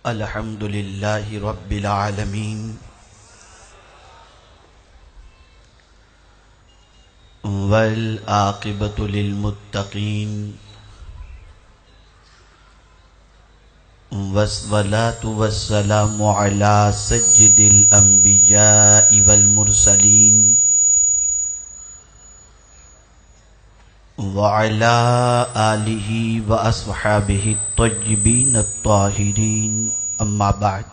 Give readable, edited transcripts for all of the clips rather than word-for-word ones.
الحمد لله رب العالمين والعاقبة للمتقين والصلاة والسلام على سيد الأنبياء والمرسلين وعلى آله وأصحابه الطيبين الطاهرين أما بعد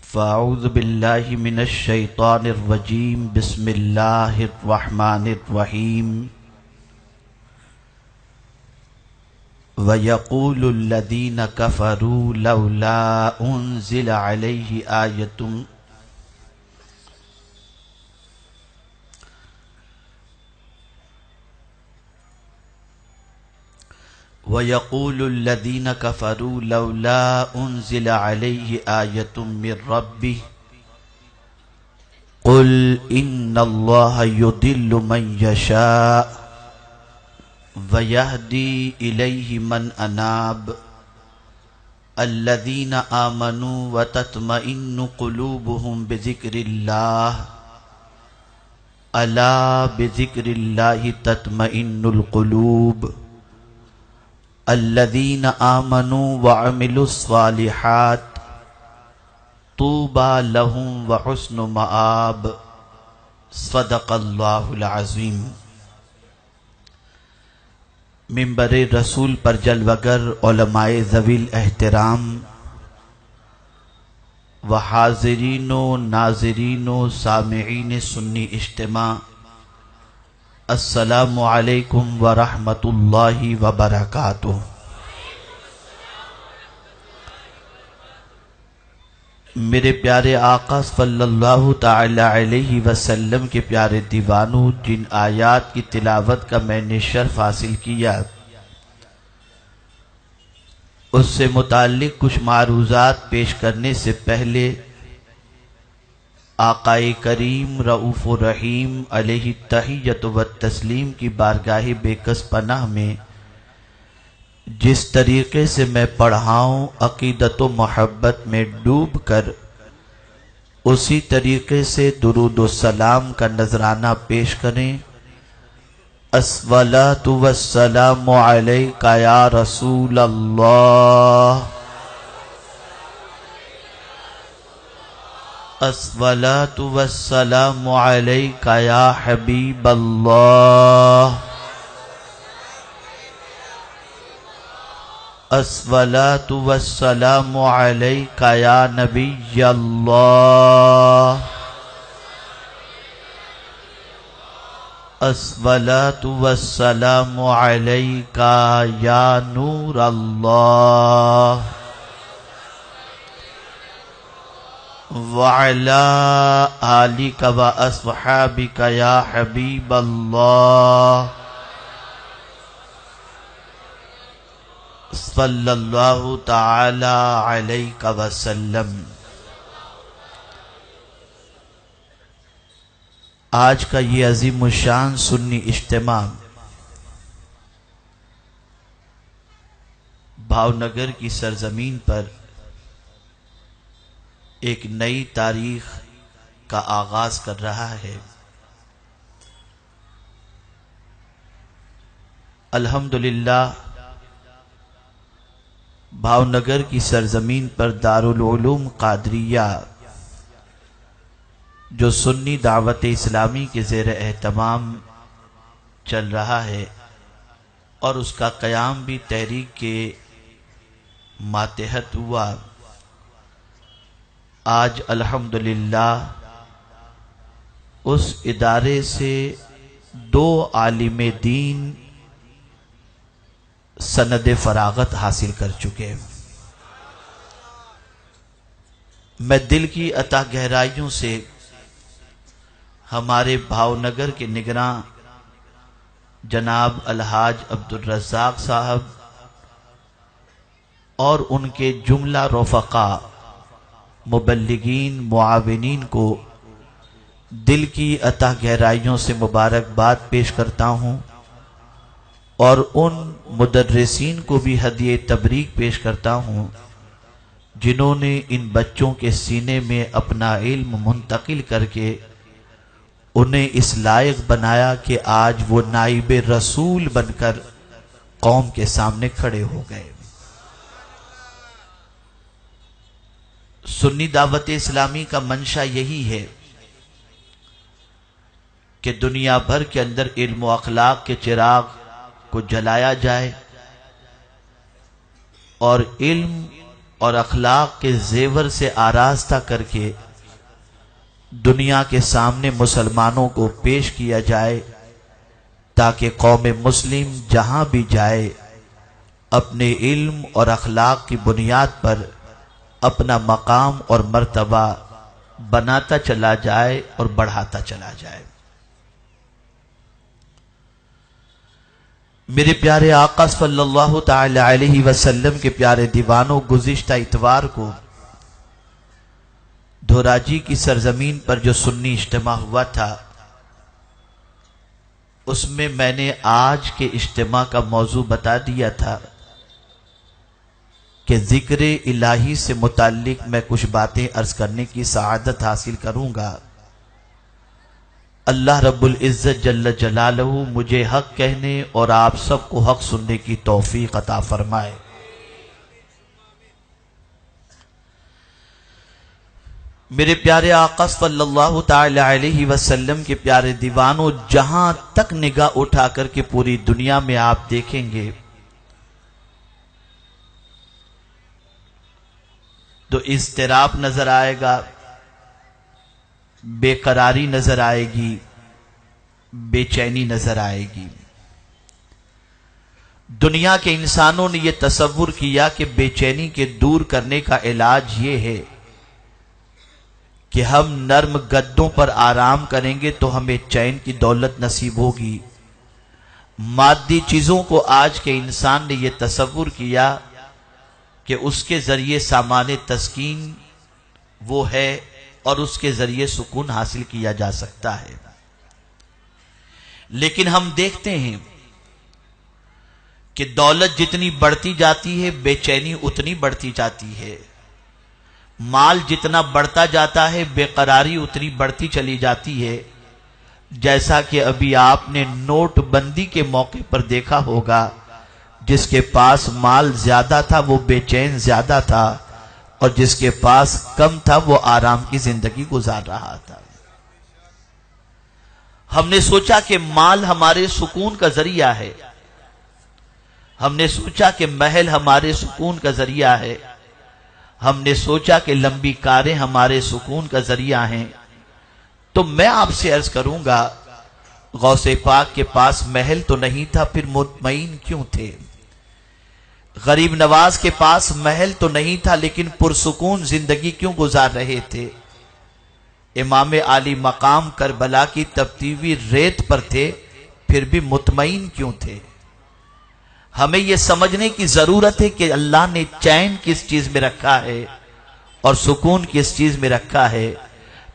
فأعوذ بالله من الشيطان الرجيم بسم الله الرحمن الرحيم ويقول الذين كفروا لولا أنزل عليه آية وَيَقُولُ الَّذِينَ كَفَرُوا لَوْلَا أُنزِلَ عَلَيْهِ آيَةٌ مِّن رَّبِّهِ قُلْ إِنَّ اللَّهَ يُضِلُّ مَن يَشَاءُ وَيَهْدِي إِلَيْهِ مَنْ أَنَابَ الَّذِينَ آمَنُوا وَتَطْمَئِنُّ قُلُوبُهُم بِذِكْرِ اللَّهِ أَلَا بِذِكْرِ اللَّهِ تَطْمَئِنُّ الْقُلُوبُ الذين آمنوا وعملوا الصالحات طوبى لهم وحسن مآب صدق اللہ العظیم۔ منبر رسول پر جلوگر علماء ذوی الاحترام و حاضرین و ناظرین و سامعین سنی اجتماع، السلام علیکم ورحمۃ اللہ وبرکاتہ۔ میرے پیارے آقا صلی اللہ تعالی علیہ وسلم کے پیارے دیوانوں، جن آیات کی تلاوت کا میں نے شرف حاصل کیا، اس سے متعلق کچھ معروضات پیش کرنے سے پہلے آقائے کریم رؤوف الرحیم علیہ التحیۃ والتسلیم کی بارگاہ بے کس پناہ میں جس طریقے سے میں پڑھاؤں، عقیدت و محبت میں ڈوب کر اسی طریقے سے درود و سلام کا نذرانہ پیش کریں۔ الصلاۃ والسلام علیک یا رسول اللہ، الصلاۃ والسلام علیک یا حبیب اللہ، الصلاۃ والسلام علیک یا نبی اللہ، الصلاۃ والسلام علیک یا نور اللہ، وَعَلَىٰ آلِكَ وَأَصْحَابِكَ يَا حَبِيبَ اللَّهِ صلی اللہ تعالی علیہ وسلم۔ آج کا یہ عظیم الشان سنی اجتماع بھاؤنگر کی سرزمین پر ایک نئی تاریخ کا آغاز کر رہا ہے۔ الحمدللہ بھاؤنگر کی سرزمین پر دارالعلوم قادریہ جو سنی دعوت اسلامی کے زیر اہتمام چل رہا ہے اور اس کا قیام بھی تحریک کے ماتحت ہوا، آج الحمدللہ اس ادارے سے 2 عالم دین سند فراغت حاصل کر چکے۔ میں دل کی عطا گہرائیوں سے ہمارے بھاؤنگر کے نگراں جناب الحاج عبدالرزاق صاحب اور ان کے جملہ رفقا مبلغین معاونین کو دل کی عطا گہرائیوں سے مبارکباد پیش کرتا ہوں اور ان مدرسین کو بھی ہدیہ تبریک پیش کرتا ہوں جنہوں نے ان بچوں کے سینے میں اپنا علم منتقل کر کے انہیں اس لائق بنایا کہ آج وہ نائب رسول بن کر قوم کے سامنے کھڑے ہو گئے۔ سنی دعوت اسلامی کا منشا یہی ہے کہ دنیا بھر کے اندر علم و اخلاق کے چراغ کو جلایا جائے اور علم اور اخلاق کے زیور سے آراستہ کر کے دنیا کے سامنے مسلمانوں کو پیش کیا جائے تاکہ قوم مسلم جہاں بھی جائے اپنے علم اور اخلاق کی بنیاد پر اپنا مقام اور مرتبہ بناتا چلا جائے اور بڑھاتا چلا جائے۔ میرے پیارے آقا صلی اللہ تعالی علیہ وسلم کے پیارے دیوانوں، گزشتہ اتوار کو دھوراجی کی سرزمین پر جو سنی اجتماع ہوا تھا اس میں نے آج کے اجتماع کا موضوع بتا دیا تھا کہ ذکر الہی سے متعلق میں کچھ باتیں عرض کرنے کی سعادت حاصل کروں گا۔ اللہ رب العزت جل جلالہ مجھے حق کہنے اور آپ سب کو حق سننے کی توفیق عطا فرمائے۔ میرے پیارے آقا صلی اللہ تعالی علیہ وسلم کے پیارے دیوانوں، جہاں تک نگاہ اٹھا کر کے پوری دنیا میں آپ دیکھیں گے تو اضطراب نظر آئے گا، بے قراری نظر آئے گی، بے چینی نظر آئے گی۔ دنیا کے انسانوں نے یہ تصور کیا کہ بے چینی کے دور کرنے کا علاج یہ ہے کہ ہم نرم گدوں پر آرام کریں گے تو ہمیں چین کی دولت نصیب ہوگی۔ مادی چیزوں کو آج کے انسان نے یہ تصور کیا کہ اس کے ذریعے سامان تسکین وہ ہے اور اس کے ذریعے سکون حاصل کیا جا سکتا ہے۔ لیکن ہم دیکھتے ہیں کہ دولت جتنی بڑھتی جاتی ہے بے چینی اتنی بڑھتی جاتی ہے، مال جتنا بڑھتا جاتا ہے بے قراری اتنی بڑھتی چلی جاتی ہے۔ جیسا کہ ابھی آپ نے نوٹ بندی کے موقع پر دیکھا ہوگا، جس کے پاس مال زیادہ تھا وہ بے چین زیادہ تھا اور جس کے پاس کم تھا وہ آرام کی زندگی گزار رہا تھا۔ ہم نے سوچا کہ مال ہمارے سکون کا ذریعہ ہے، ہم نے سوچا کہ محل ہمارے سکون کا ذریعہ ہے، ہم نے سوچا کہ لمبی کاریں ہمارے سکون کا ذریعہ ہیں۔ تو میں آپ سے عرض کروں گا، غوث پاک کے پاس محل تو نہیں تھا، پھر مطمئن کیوں تھے؟ غریب نواز کے پاس محل تو نہیں تھا لیکن پرسکون زندگی کیوں گزار رہے تھے؟ امام عالی مقام کربلا کی تپتی ہوئی ریت پر تھے، پھر بھی مطمئن کیوں تھے؟ ہمیں یہ سمجھنے کی ضرورت ہے کہ اللہ نے چین کس چیز میں رکھا ہے اور سکون کس چیز میں رکھا ہے،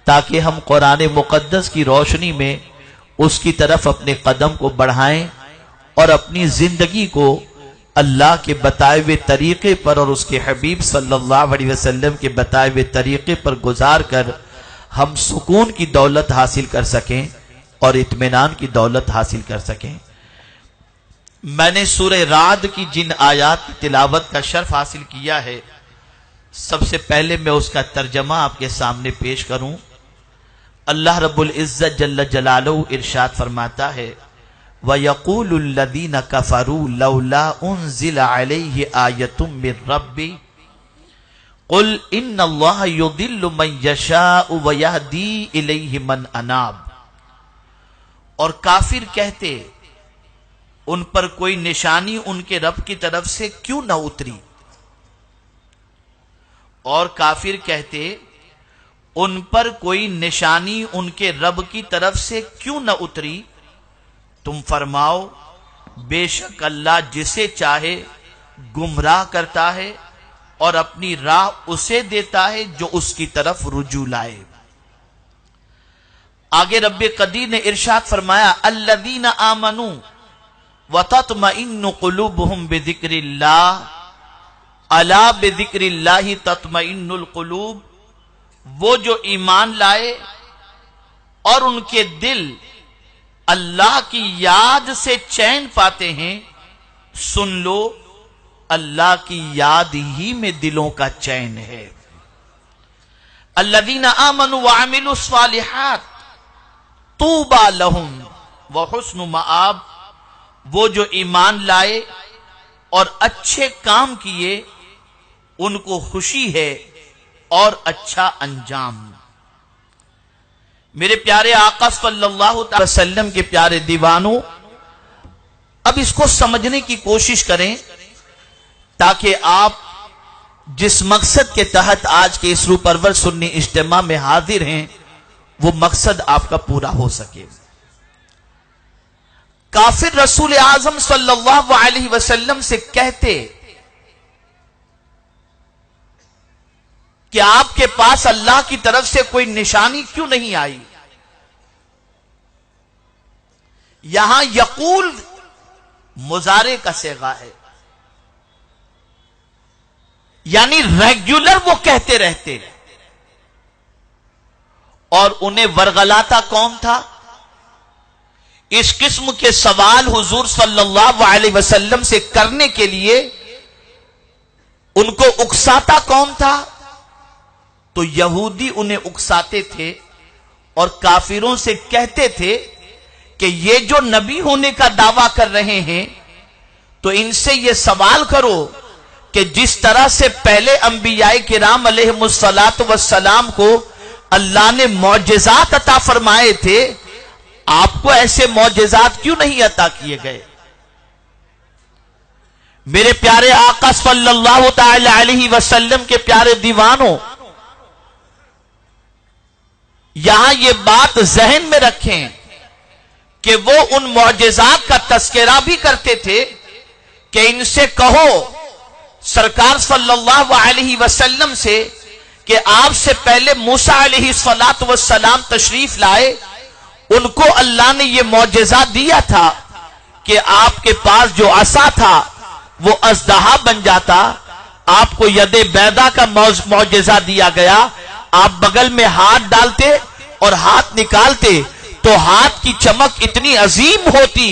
تاکہ ہم قرآن مقدس کی روشنی میں اس کی طرف اپنے قدم کو بڑھائیں اور اپنی زندگی کو اللہ کے بتائے ہوئے طریقے پر اور اس کے حبیب صلی اللہ علیہ وسلم کے بتائے ہوئے طریقے پر گزار کر ہم سکون کی دولت حاصل کر سکیں اور اطمینان کی دولت حاصل کر سکیں۔ میں نے سورہ رعد کی جن آیات کی تلاوت کا شرف حاصل کیا ہے، سب سے پہلے میں اس کا ترجمہ آپ کے سامنے پیش کروں۔ اللہ رب العزت جل جلالہ ارشاد فرماتا ہے، وَيَقُولُ الَّذِينَ كَفَرُوا لَوْلَا أُنزِلَ عَلَيْهِ آيَةٌ مِّن رَّبِّهِ قُلْ إِنَّ اللَّهَ يُضِلُّ مَن يَشَاءُ وَيَهْدِي إِلَيْهِ مَنْ أَنَابَ، اور کافر کہتے ان پر کوئی نشانی ان کے رب کی طرف سے کیوں نہ اتری، اور کافر کہتے ان پر کوئی نشانی ان کے رب کی طرف سے کیوں نہ اتری، تم فرماؤ بے شک اللہ جسے چاہے گمراہ کرتا ہے اور اپنی راہ اسے دیتا ہے جو اس کی طرف رجوع لائے۔ آگے رب قدیر نے ارشاد فرمایا، الذین آمنوا وَتَطْمَئِنُّ قُلُوبُهُمْ بِذِكْرِ اللَّهِ أَلَا بِذِكْرِ اللَّهِ تَطْمَئِنُّ الْقُلُوبُ، وہ جو ایمان لائے اور ان کے دل اللہ کی یاد سے چین پاتے ہیں، سن لو اللہ کی یاد ہی میں دلوں کا چین ہے۔ الذین آمنوا وعملوا الصالحات طوبى لهم وحسن مآب، وہ جو ایمان لائے اور اچھے کام کیے ان کو خوشی ہے اور اچھا انجام۔ میرے پیارے آقا صلی اللہ علیہ وسلم کے پیارے دیوانوں، اب اس کو سمجھنے کی کوشش کریں تاکہ آپ جس مقصد کے تحت آج کے اس روح پرور سنی اجتماع میں حاضر ہیں وہ مقصد آپ کا پورا ہو سکے۔ کافر رسول اعظم صلی اللہ علیہ وسلم سے کہتے کہ آپ کے پاس اللہ کی طرف سے کوئی نشانی کیوں نہیں آئی؟ یہاں یقول مضارع کا صیغہ ہے، یعنی ریگولر وہ کہتے رہتے، اور انہیں ورغلاتا کون تھا؟ اس قسم کے سوال حضور صلی اللہ علیہ وسلم سے کرنے کے لیے ان کو اکساتا کون تھا؟ تو یہودی انہیں اکساتے تھے اور کافروں سے کہتے تھے کہ یہ جو نبی ہونے کا دعویٰ کر رہے ہیں تو ان سے یہ سوال کرو کہ جس طرح سے پہلے انبیاء کرام علیہم السلام کو اللہ نے معجزات عطا فرمائے تھے، آپ کو ایسے معجزات کیوں نہیں عطا کیے گئے؟ میرے پیارے آقا صلی اللہ تعالی علیہ وسلم کے پیارے دیوانوں، یہاں یہ بات ذہن میں رکھیں کہ وہ ان معجزات کا تذکرہ بھی کرتے تھے کہ ان سے کہو سرکار صلی اللہ علیہ وسلم سے کہ آپ سے پہلے موسیٰ علیہ السلام تشریف لائے، ان کو اللہ نے یہ معجزہ دیا تھا کہ آپ کے پاس جو عصا تھا وہ اژدہا بن جاتا، آپ کو ید بیضا کا معجزہ دیا گیا، آپ بغل میں ہاتھ ڈالتے اور ہاتھ نکالتے تو ہاتھ کی چمک اتنی عظیم ہوتی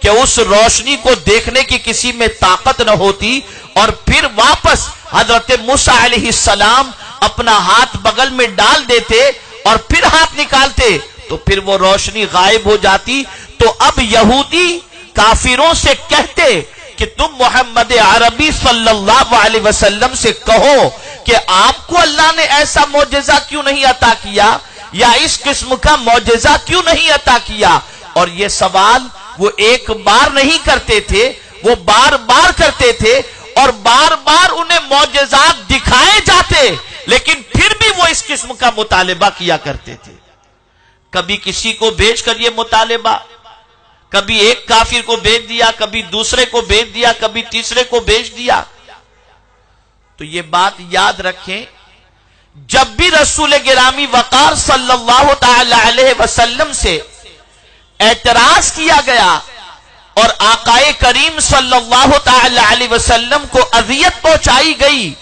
کہ اس روشنی کو دیکھنے کی کسی میں طاقت نہ ہوتی، اور پھر واپس حضرت موسیٰ علیہ السلام اپنا ہاتھ بغل میں ڈال دیتے اور پھر ہاتھ نکالتے تو پھر وہ روشنی غائب ہو جاتی۔ تو اب یہودی کافروں سے کہتے کہ تم محمد عربی صلی اللہ علیہ وسلم سے کہو کہ آپ کو اللہ نے ایسا معجزہ کیوں نہیں عطا کیا، یا اس قسم کا معجزہ کیوں نہیں عطا کیا؟ اور یہ سوال وہ ایک بار نہیں کرتے تھے، وہ بار بار کرتے تھے، اور بار بار انہیں معجزات دکھائے جاتے، لیکن پھر بھی وہ اس قسم کا مطالبہ کیا کرتے تھے۔ کبھی کسی کو بھیج کر یہ مطالبہ، کبھی ایک کافر کو بھیج دیا، کبھی دوسرے کو بھیج دیا، کبھی تیسرے کو بھیج دیا۔ تو یہ بات یاد رکھیں، جب بھی رسول گرامی وقار صلی اللہ تعالی علیہ وسلم سے اعتراض کیا گیا اور آقائے کریم صلی اللہ تعالی علیہ وسلم کو اذیت پہنچائی گئی،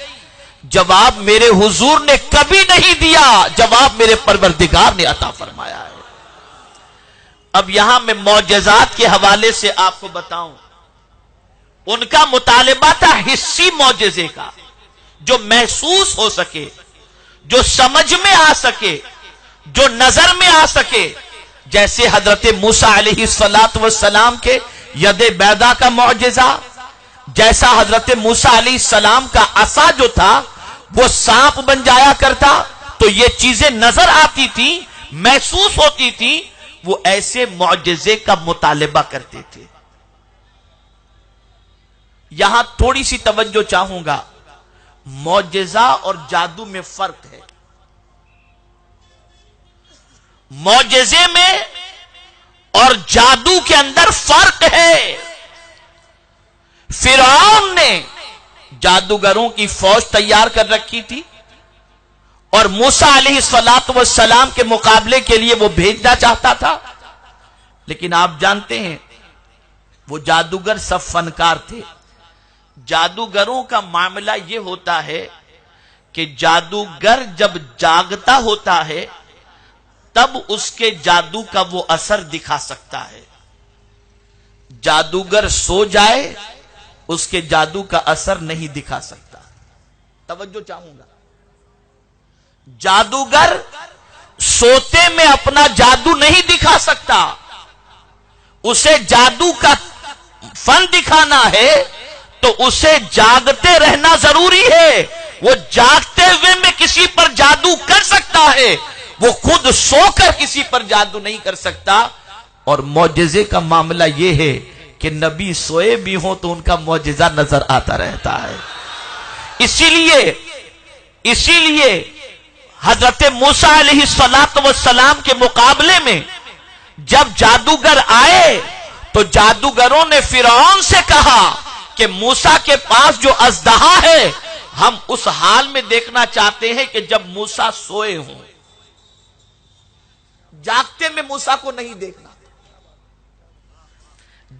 جواب میرے حضور نے کبھی نہیں دیا، جواب میرے پروردگار نے عطا فرمایا ہے۔ اب یہاں میں معجزات کے حوالے سے آپ کو بتاؤں، ان کا مطالبہ تھا حسی معجزے کا، جو محسوس ہو سکے، جو سمجھ میں آ سکے، جو نظر میں آ سکے، جیسے حضرت موسیٰ علیہ السلام کے ید بیضا کا معجزہ، جیسا حضرت موسیٰ علیہ السلام کا عصا جو تھا وہ سانپ بن جایا کرتا، تو یہ چیزیں نظر آتی تھی، محسوس ہوتی تھی، وہ ایسے معجزے کا مطالبہ کرتے تھے۔ یہاں تھوڑی سی توجہ چاہوں گا، معجزہ اور جادو میں فرق ہے۔ معجزے میں اور جادو کے اندر فرق ہے۔ فرعون نے جادوگروں کی فوج تیار کر رکھی تھی اور موسیٰ علیہ السلام کے مقابلے کے لیے وہ بھیجنا چاہتا تھا، لیکن آپ جانتے ہیں وہ جادوگر سب فنکار تھے. جادوگروں کا معاملہ یہ ہوتا ہے کہ جادوگر جب جاگتا ہوتا ہے تب اس کے جادو کا وہ اثر دکھا سکتا ہے. جادوگر سو جائے اس کے جادو کا اثر نہیں دکھا سکتا. توجہ چاہوں گا. جادوگر سوتے میں اپنا جادو نہیں دکھا سکتا. اسے جادو کا فن دکھانا ہے تو اسے جاگتے رہنا ضروری ہے. وہ جاگتے ہوئے میں کسی پر جادو کر سکتا ہے, وہ خود سو کر کسی پر جادو نہیں کر سکتا. اور معجزے کا معاملہ یہ ہے کہ نبی سوئے بھی ہوں تو ان کا معجزہ نظر آتا رہتا ہے. اسی لیے حضرت موسیٰ علیہ السلام کے مقابلے میں جب جادوگر آئے تو جادوگروں نے فرعون سے کہا کہ موسیٰ کے پاس جو اژدہا ہے ہم اس حال میں دیکھنا چاہتے ہیں کہ جب موسیٰ سوئے ہوں. جاگتے میں موسیٰ کو نہیں دیکھنا.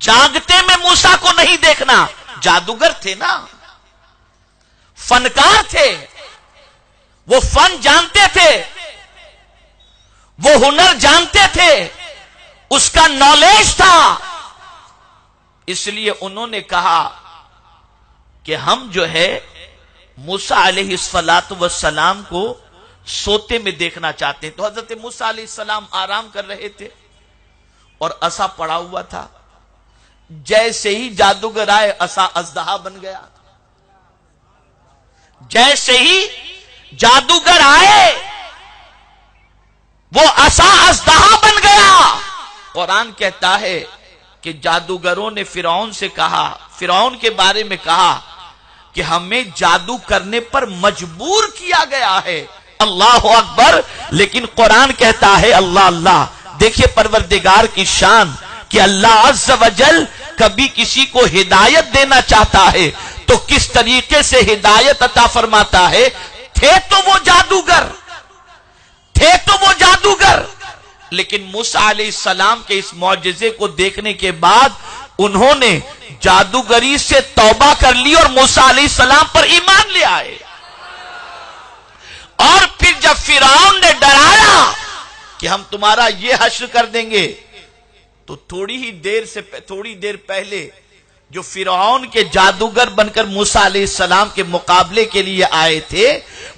جاگتے میں موسیٰ کو نہیں دیکھنا. جادوگر تھے نا, فنکار تھے, وہ فن جانتے تھے, وہ ہنر جانتے تھے, اس کا نالج تھا. اس لیے انہوں نے کہا کہ ہم جو ہے موسیٰ علیہ السلام کو سوتے میں دیکھنا چاہتے ہیں. تو حضرت موسیٰ علیہ السلام آرام کر رہے تھے اور عصا پڑا ہوا تھا. جیسے ہی جادوگر آئے عصا اژدہا بن گیا. جیسے ہی جادوگر آئے وہ عصا اژدہا بن گیا. قرآن کہتا ہے کہ جادوگروں نے فرعون سے کہا, فرعون کے بارے میں کہا کہ ہمیں جادو کرنے پر مجبور کیا گیا ہے. اللہ اکبر. لیکن قرآن کہتا ہے اللہ اللہ. دیکھیے پروردگار کی شان کہ اللہ عز و جل کبھی کسی کو ہدایت دینا چاہتا ہے تو کس طریقے سے ہدایت عطا فرماتا ہے. تھے تو وہ جادوگر, لیکن موسیٰ علیہ السلام کے اس معجزے کو دیکھنے کے بعد انہوں نے جادوگری سے توبہ کر لی اور موسیٰ علیہ السلام پر ایمان لے آئے. اور پھر جب فرعون نے ڈرایا کہ ہم تمہارا یہ حشر کر دیں گے تو تھوڑی دیر پہلے جو فرعون کے جادوگر بن کر موسیٰ علیہ السلام کے مقابلے کے لیے آئے تھے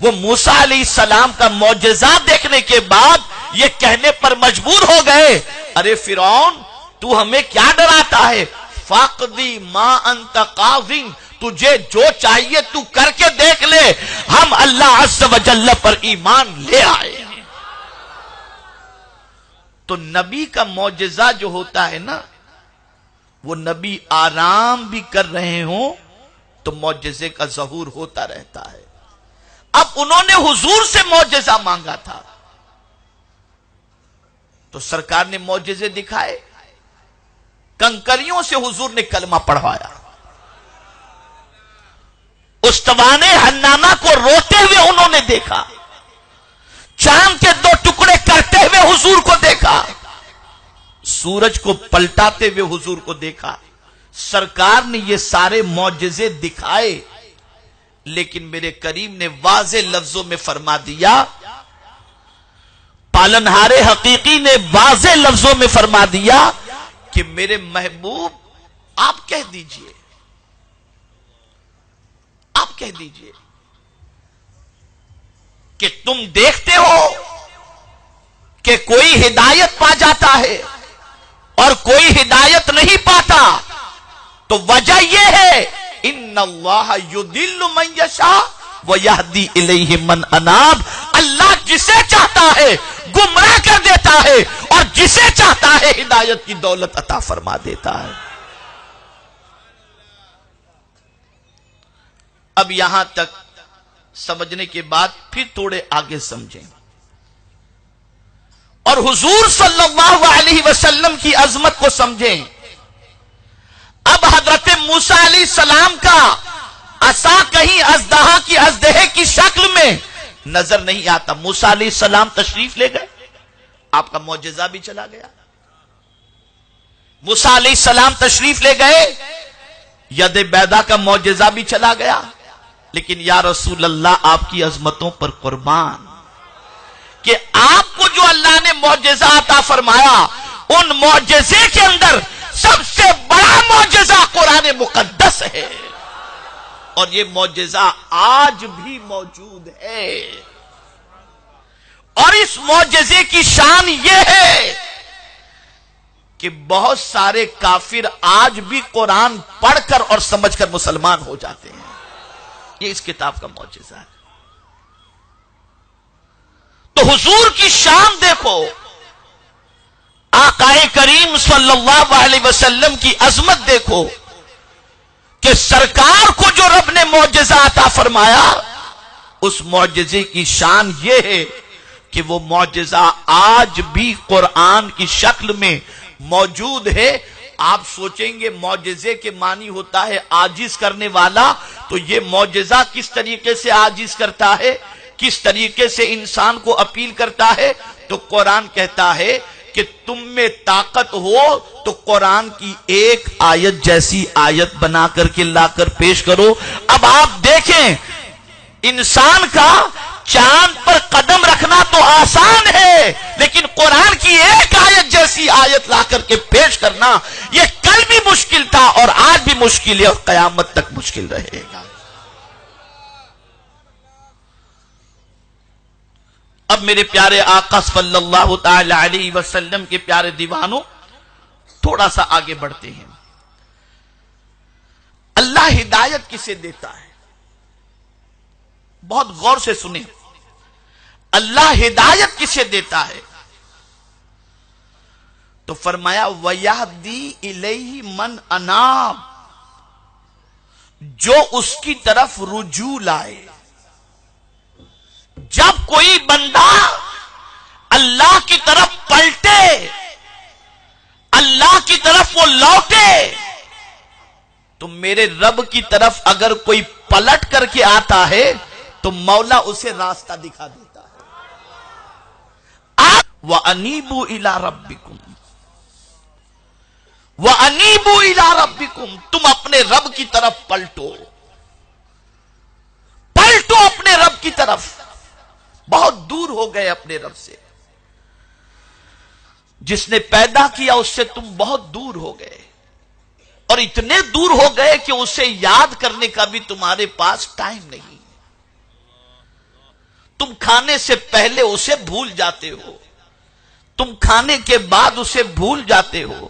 وہ موسیٰ علیہ السلام کا معجزہ دیکھنے کے بعد یہ کہنے پر مجبور ہو گئے, ارے فرعون تو ہمیں کیا ڈراتا ہے, فاقدی ما انت قاضٍ, تجھے جو چاہیے تو کر کے دیکھ لے, ہم اللہ عز و جل پر ایمان لے آئے. تو نبی کا معجزہ جو ہوتا ہے نا, وہ نبی آرام بھی کر رہے ہوں تو معجزے کا ظہور ہوتا رہتا ہے. اب انہوں نے حضور سے معجزہ مانگا تھا تو سرکار نے معجزے دکھائے. کنکریوں سے حضور نے کلمہ پڑھوایا. استوان حنانہ کو روتے ہوئے انہوں نے دیکھا. چاند کے 2 ٹکڑے کرتے ہوئے حضور کو دیکھا. سورج کو پلٹاتے ہوئے حضور کو دیکھا. سرکار نے یہ سارے معجزے دکھائے, لیکن میرے کریم نے واضح لفظوں میں فرما دیا, پالنہار حقیقی نے واضح لفظوں میں فرما دیا کہ میرے محبوب آپ کہہ دیجئے کہ تم دیکھتے ہو کہ کوئی ہدایت پا جاتا ہے اور کوئی ہدایت نہیں پاتا, تو وجہ یہ ہے ان اللہ یضل من یشاء ویہدی الیہ من اناب. اللہ جسے چاہتا ہے گمراہ کر دیتا ہے اور جسے چاہتا ہے ہدایت کی دولت عطا فرما دیتا ہے. اب یہاں تک سمجھنے کے بعد پھر تھوڑے آگے سمجھیں اور حضور صلی اللہ علیہ وسلم کی عظمت کو سمجھیں. اب حضرت موسیٰ علیہ السلام کا عصا کہیں اژدہا کی اژدہے کی شکل میں نظر نہیں آتا. موسیٰ علیہ السلام تشریف لے گئے, آپ کا معجزہ بھی چلا گیا. موسیٰ علیہ السلام تشریف لے گئے، ید بیضا کا معجزہ بھی چلا گیا، لیکن یا رسول اللہ آپ کی عظمتوں پر قربان کہ آپ کو جو اللہ نے معجزہ عطا فرمایا، ان معجزے کے اندر سب سے بڑا معجزہ قرآن مقدس ہے، اور یہ معجزہ آج بھی موجود ہے۔ اور اس معجزے کی شان یہ ہے کہ بہت سارے کافر آج بھی قرآن پڑھ کر اور سمجھ کر مسلمان ہو جاتے ہیں۔ یہ اس کتاب کا معجزہ ہے۔ تو حضور کی شان دیکھو، آقا کریم صلی اللہ علیہ وسلم کی عظمت دیکھو کہ سرکار کو جو رب نے معجزہ عطا فرمایا، اس معجزے کی شان یہ ہے کہ وہ معجزہ آج بھی قرآن کی شکل میں موجود ہے۔ آپ سوچیں گے معجزے کے معنی ہوتا ہے عاجز کرنے والا، تو یہ معجزہ کس طریقے سے عاجز کرتا ہے، کس طریقے سے انسان کو اپیل کرتا ہے؟ تو قرآن کہتا ہے کہ تم میں طاقت ہو تو قرآن کی ایک آیت جیسی آیت بنا کر کے لا کر پیش کرو۔ اب آپ دیکھیں، انسان کا چاند پر قدم رکھنا تو آسان ہے، لیکن قرآن کی ایک آیت جیسی آیت لا کر کے پیش کرنا، یہ کل بھی مشکل تھا اور آج بھی مشکل ہے اور قیامت تک مشکل رہے گا۔ اب میرے پیارے آقا صلی اللہ تعالی علیہ وسلم کے پیارے دیوانوں، تھوڑا سا آگے بڑھتے ہیں۔ اللہ ہدایت کسے دیتا ہے؟ بہت غور سے سنیں، اللہ ہدایت کسے دیتا ہے؟ تو فرمایا وَيَهْدِي إِلَيْهِ مَنْ أَنَابَ، جو اس کی طرف رجوع لائے۔ جب کوئی بندہ اللہ کی طرف پلٹے، اللہ کی طرف وہ لوٹے، تو میرے رب کی طرف اگر کوئی پلٹ کر کے آتا ہے تو مولا اسے راستہ دکھا دیتا ہے۔ وَأَنِيبُوا إِلَىٰ رَبِّكُمْ وَأَنِيبُوا إِلَىٰ رَبِّكُمْ، تم اپنے رب کی طرف پلٹو، پلٹو اپنے رب کی طرف۔ بہت دور ہو گئے اپنے رب سے، جس نے پیدا کیا اس سے تم بہت دور ہو گئے، اور اتنے دور ہو گئے کہ اسے یاد کرنے کا بھی تمہارے پاس ٹائم نہیں۔ تم کھانے سے پہلے اسے بھول جاتے ہو، تم کھانے کے بعد اسے بھول جاتے ہو،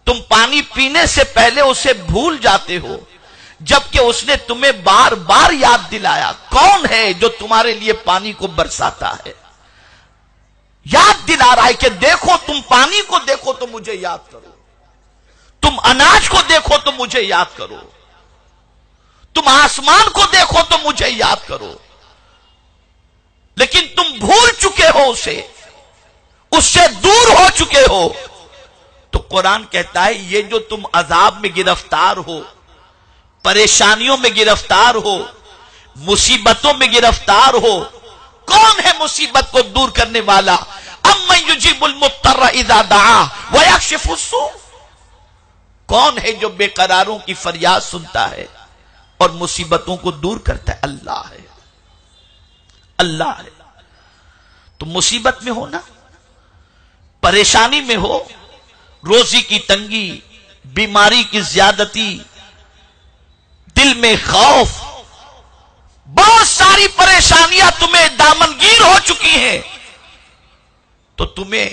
تم پانی پینے سے پہلے اسے بھول جاتے ہو، جبکہ اس نے تمہیں بار بار یاد دلایا۔ کون ہے جو تمہارے لیے پانی کو برساتا ہے؟ یاد دلا رہا ہے کہ دیکھو، تم پانی کو دیکھو تو مجھے یاد کرو، تم اناج کو دیکھو تو مجھے یاد کرو، تم آسمان کو دیکھو تو مجھے یاد کرو، لیکن تم بھول چکے ہو اسے، اس سے دور ہو چکے ہو۔ تو قرآن کہتا ہے یہ جو تم عذاب میں گرفتار ہو، پریشانیوں میں گرفتار ہو، مصیبتوں میں گرفتار ہو، کون ہے مصیبت کو دور کرنے والا؟ اَمَّن يُجِيبُ الْمُضْطَرَّ إِذَا دَعَاهُ وَيَكْشِفُ السُّوءَ، کون ہے جو بے قراروں کی فریاد سنتا ہے اور مصیبتوں کو دور کرتا ہے؟ اللہ ہے، اللہ ہے۔ تو مصیبت میں ہو نا، پریشانی میں ہو، روزی کی تنگی، بیماری کی زیادتی، دل میں خوف، بہت ساری پریشانیاں تمہیں دامنگیر ہو چکی ہیں، تو تمہیں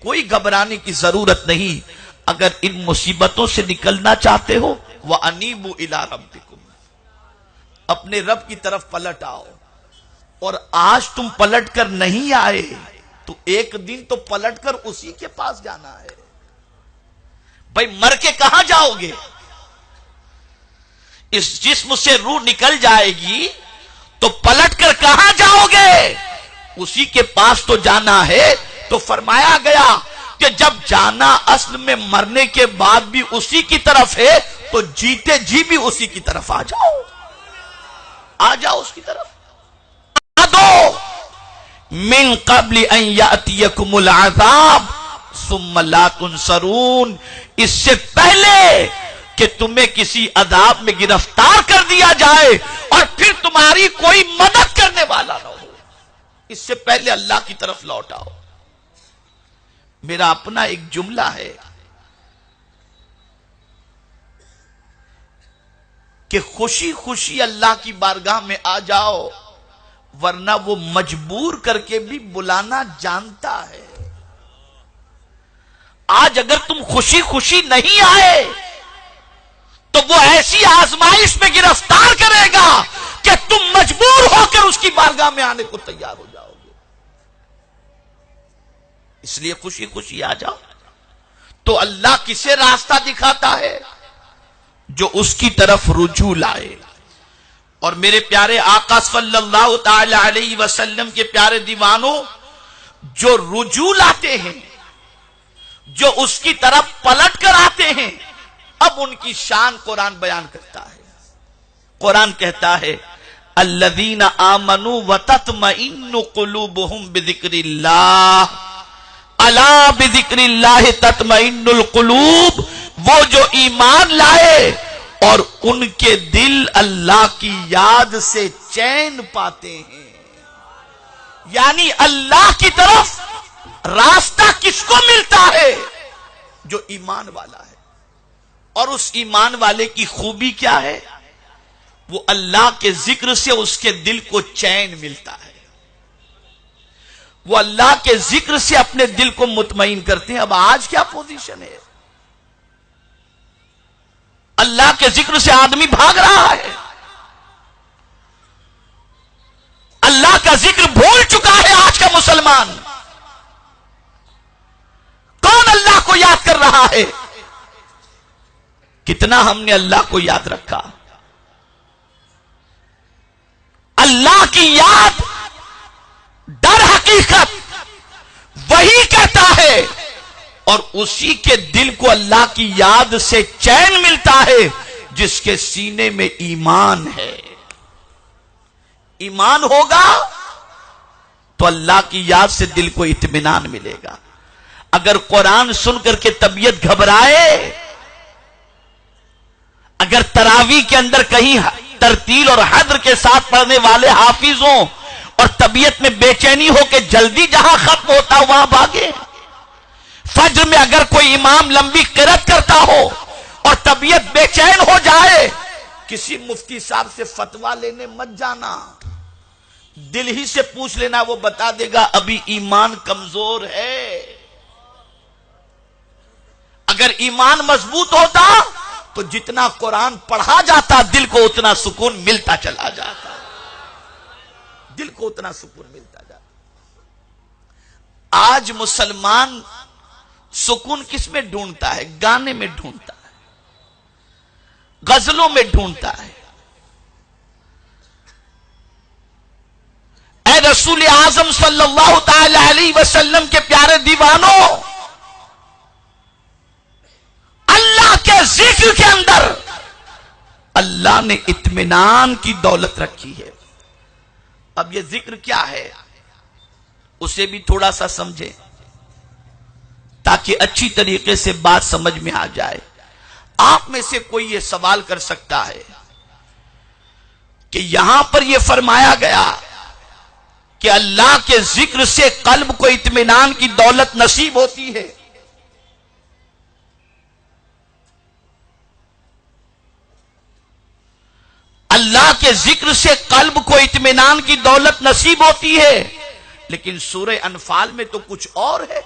کوئی گھبرانے کی ضرورت نہیں۔ اگر ان مصیبتوں سے نکلنا چاہتے ہو، وَأَنِيبُوا إِلَىٰ رَبِّكُمْ، اپنے رب کی طرف پلٹ آؤ۔ اور آج تم پلٹ کر نہیں آئے تو ایک دن تو پلٹ کر اسی کے پاس جانا ہے۔ بھائی مر کے کہاں جاؤ گے؟ اس جسم سے روح نکل جائے گی تو پلٹ کر کہاں جاؤ گے؟ اسی کے پاس تو جانا ہے۔ تو فرمایا گیا کہ جب جانا اصل میں مرنے کے بعد بھی اسی کی طرف ہے تو جیتے جی بھی اسی کی طرف آ جاؤ، آ جاؤ اس کی طرف۔ من قبل ان یاتیکم العذاب، ثم لا تنصرون، اس سے پہلے کہ تمہیں کسی عذاب میں گرفتار کر دیا جائے اور پھر تمہاری کوئی مدد کرنے والا نہ ہو، اس سے پہلے اللہ کی طرف لوٹ آؤ۔ میرا اپنا ایک جملہ ہے کہ خوشی خوشی اللہ کی بارگاہ میں آ جاؤ، ورنہ وہ مجبور کر کے بھی بلانا جانتا ہے۔ آج اگر تم خوشی خوشی نہیں آئے تو وہ ایسی آزمائش میں گرفتار کرے گا کہ تم مجبور ہو کر اس کی بارگاہ میں آنے کو تیار ہو جاؤ گے۔ اس لیے خوشی خوشی آ جاؤ۔ تو اللہ کسے راستہ دکھاتا ہے؟ جو اس کی طرف رجوع لائے۔ اور میرے پیارے آقا صلی اللہ تعالی علیہ وسلم کے پیارے دیوانوں، جو رجوع لاتے ہیں، جو اس کی طرف پلٹ کر آتے ہیں، اب ان کی شان قرآن بیان کرتا ہے۔ قرآن کہتا ہے الذین آمنوا وتطمئن قلوبہم بذکر اللہ، الا بذکر اللہ تطمئن القلوب، وہ جو ایمان لائے اور ان کے دل اللہ کی یاد سے چین پاتے ہیں۔ یعنی اللہ کی طرف راستہ کس کو ملتا ہے؟ جو ایمان والا ہے۔ اور اس ایمان والے کی خوبی کیا ہے؟ وہ اللہ کے ذکر سے اس کے دل کو چین ملتا ہے، وہ اللہ کے ذکر سے اپنے دل کو مطمئن کرتے ہیں۔ اب آج کیا پوزیشن ہے؟ اللہ کے ذکر سے آدمی بھاگ رہا ہے، اللہ کا ذکر بھول چکا ہے آج کا مسلمان۔ کون اللہ کو یاد کر رہا ہے؟ کتنا ہم نے اللہ کو یاد رکھا؟ اللہ کی یاد در حقیقت وہی کہتا ہے، اور اسی کے دل کو اللہ کی یاد سے چین ملتا ہے جس کے سینے میں ایمان ہے۔ ایمان ہوگا تو اللہ کی یاد سے دل کو اطمینان ملے گا۔ اگر قرآن سن کر کے طبیعت گھبرائے، اگر تراویح کے اندر کہیں ترتیل اور حدر کے ساتھ پڑھنے والے حافظ ہوں اور طبیعت میں بے چینی ہو کہ جلدی جہاں ختم ہوتا وہاں بھاگے، فجر میں اگر کوئی امام لمبی قرات کرتا ہو اور طبیعت بے چین ہو جائے، کسی مفتی صاحب سے فتویٰ لینے مت جانا، دل ہی سے پوچھ لینا، وہ بتا دے گا ابھی ایمان کمزور ہے۔ اگر ایمان مضبوط ہوتا تو جتنا قرآن پڑھا جاتا دل کو اتنا سکون ملتا چلا جاتا، دل کو اتنا سکون ملتا جاتا۔ آج مسلمان سکون کس میں ڈھونڈتا ہے؟ گانے میں ڈھونڈتا ہے، غزلوں میں ڈھونڈتا ہے۔ اے رسول اعظم صلی اللہ تعالی علیہ وسلم کے پیارے دیوانوں، اللہ کے ذکر کے اندر اللہ نے اطمینان کی دولت رکھی ہے۔ اب یہ ذکر کیا ہے اسے بھی تھوڑا سا سمجھیں تاکہ اچھی طریقے سے بات سمجھ میں آ جائے۔ آپ میں سے کوئی یہ سوال کر سکتا ہے کہ یہاں پر یہ فرمایا گیا کہ اللہ کے ذکر سے قلب کو اطمینان کی دولت نصیب ہوتی ہے، اللہ کے ذکر سے قلب کو اطمینان کی دولت نصیب ہوتی ہے، لیکن سورہ انفال میں تو کچھ اور ہے۔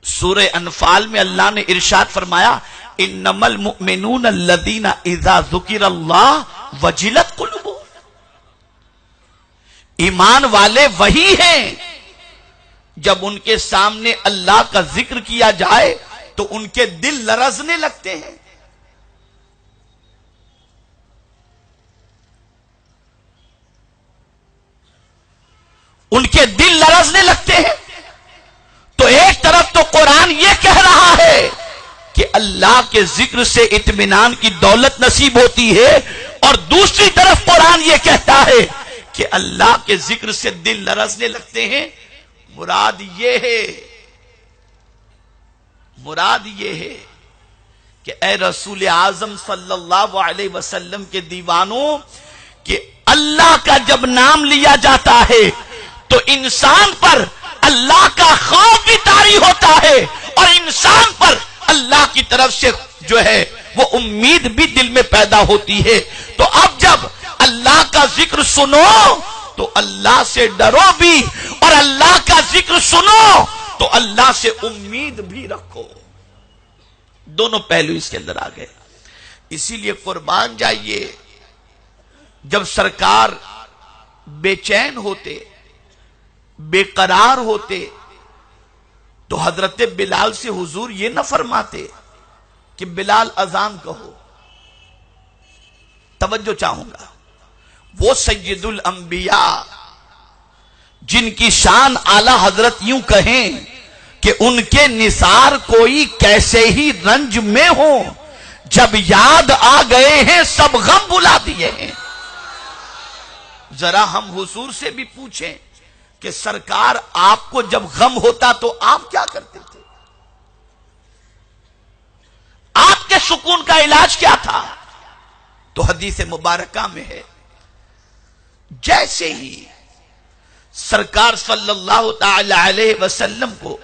سورہ انفال میں اللہ نے ارشاد فرمایا انما المؤمنون الذین اذا ذکر اللہ وجلت قلوبہم، ایمان والے وہی ہیں جب ان کے سامنے اللہ کا ذکر کیا جائے تو ان کے دل لرزنے لگتے ہیں۔ ان کے دل لرزنے لگتے ہیں۔ تو ایک طرف تو قرآن یہ کہہ رہا ہے کہ اللہ کے ذکر سے اطمینان کی دولت نصیب ہوتی ہے، اور دوسری طرف قرآن یہ کہتا ہے کہ اللہ کے ذکر سے دل لرزنے لگتے ہیں۔ مراد یہ ہے مراد یہ ہے کہ اے رسول اعظم صلی اللہ علیہ وسلم کے دیوانوں، کہ اللہ کا جب نام لیا جاتا ہے تو انسان پر اللہ کا خوف بھی طاری ہوتا ہے، اور انسان پر اللہ کی طرف سے جو ہے وہ امید بھی دل میں پیدا ہوتی ہے۔ تو اب جب اللہ کا ذکر سنو تو اللہ سے ڈرو بھی، اور اللہ کا ذکر سنو تو اللہ سے امید بھی رکھو۔ دونوں پہلو اس کے اندر آ گئے۔ اسی لیے قربان جائیے، جب سرکار بے چین ہوتے، بے قرار ہوتے، تو حضرت بلال سے حضور یہ نہ فرماتے کہ بلال اذان کہو۔ توجہ چاہوں گا، وہ سید الانبیاء جن کی شان اعلی حضرت یوں کہیں کہ ان کے نثار کوئی کیسے ہی رنج میں ہو، جب یاد آ گئے ہیں سب غم بلا دیے ہیں۔ ذرا ہم حضور سے بھی پوچھیں کہ سرکار آپ کو جب غم ہوتا تو آپ کیا کرتے تھے؟ آپ کے سکون کا علاج کیا تھا؟ تو حدیث مبارکہ میں ہے، جیسے ہی سرکار صلی اللہ تعالی علیہ وسلم کو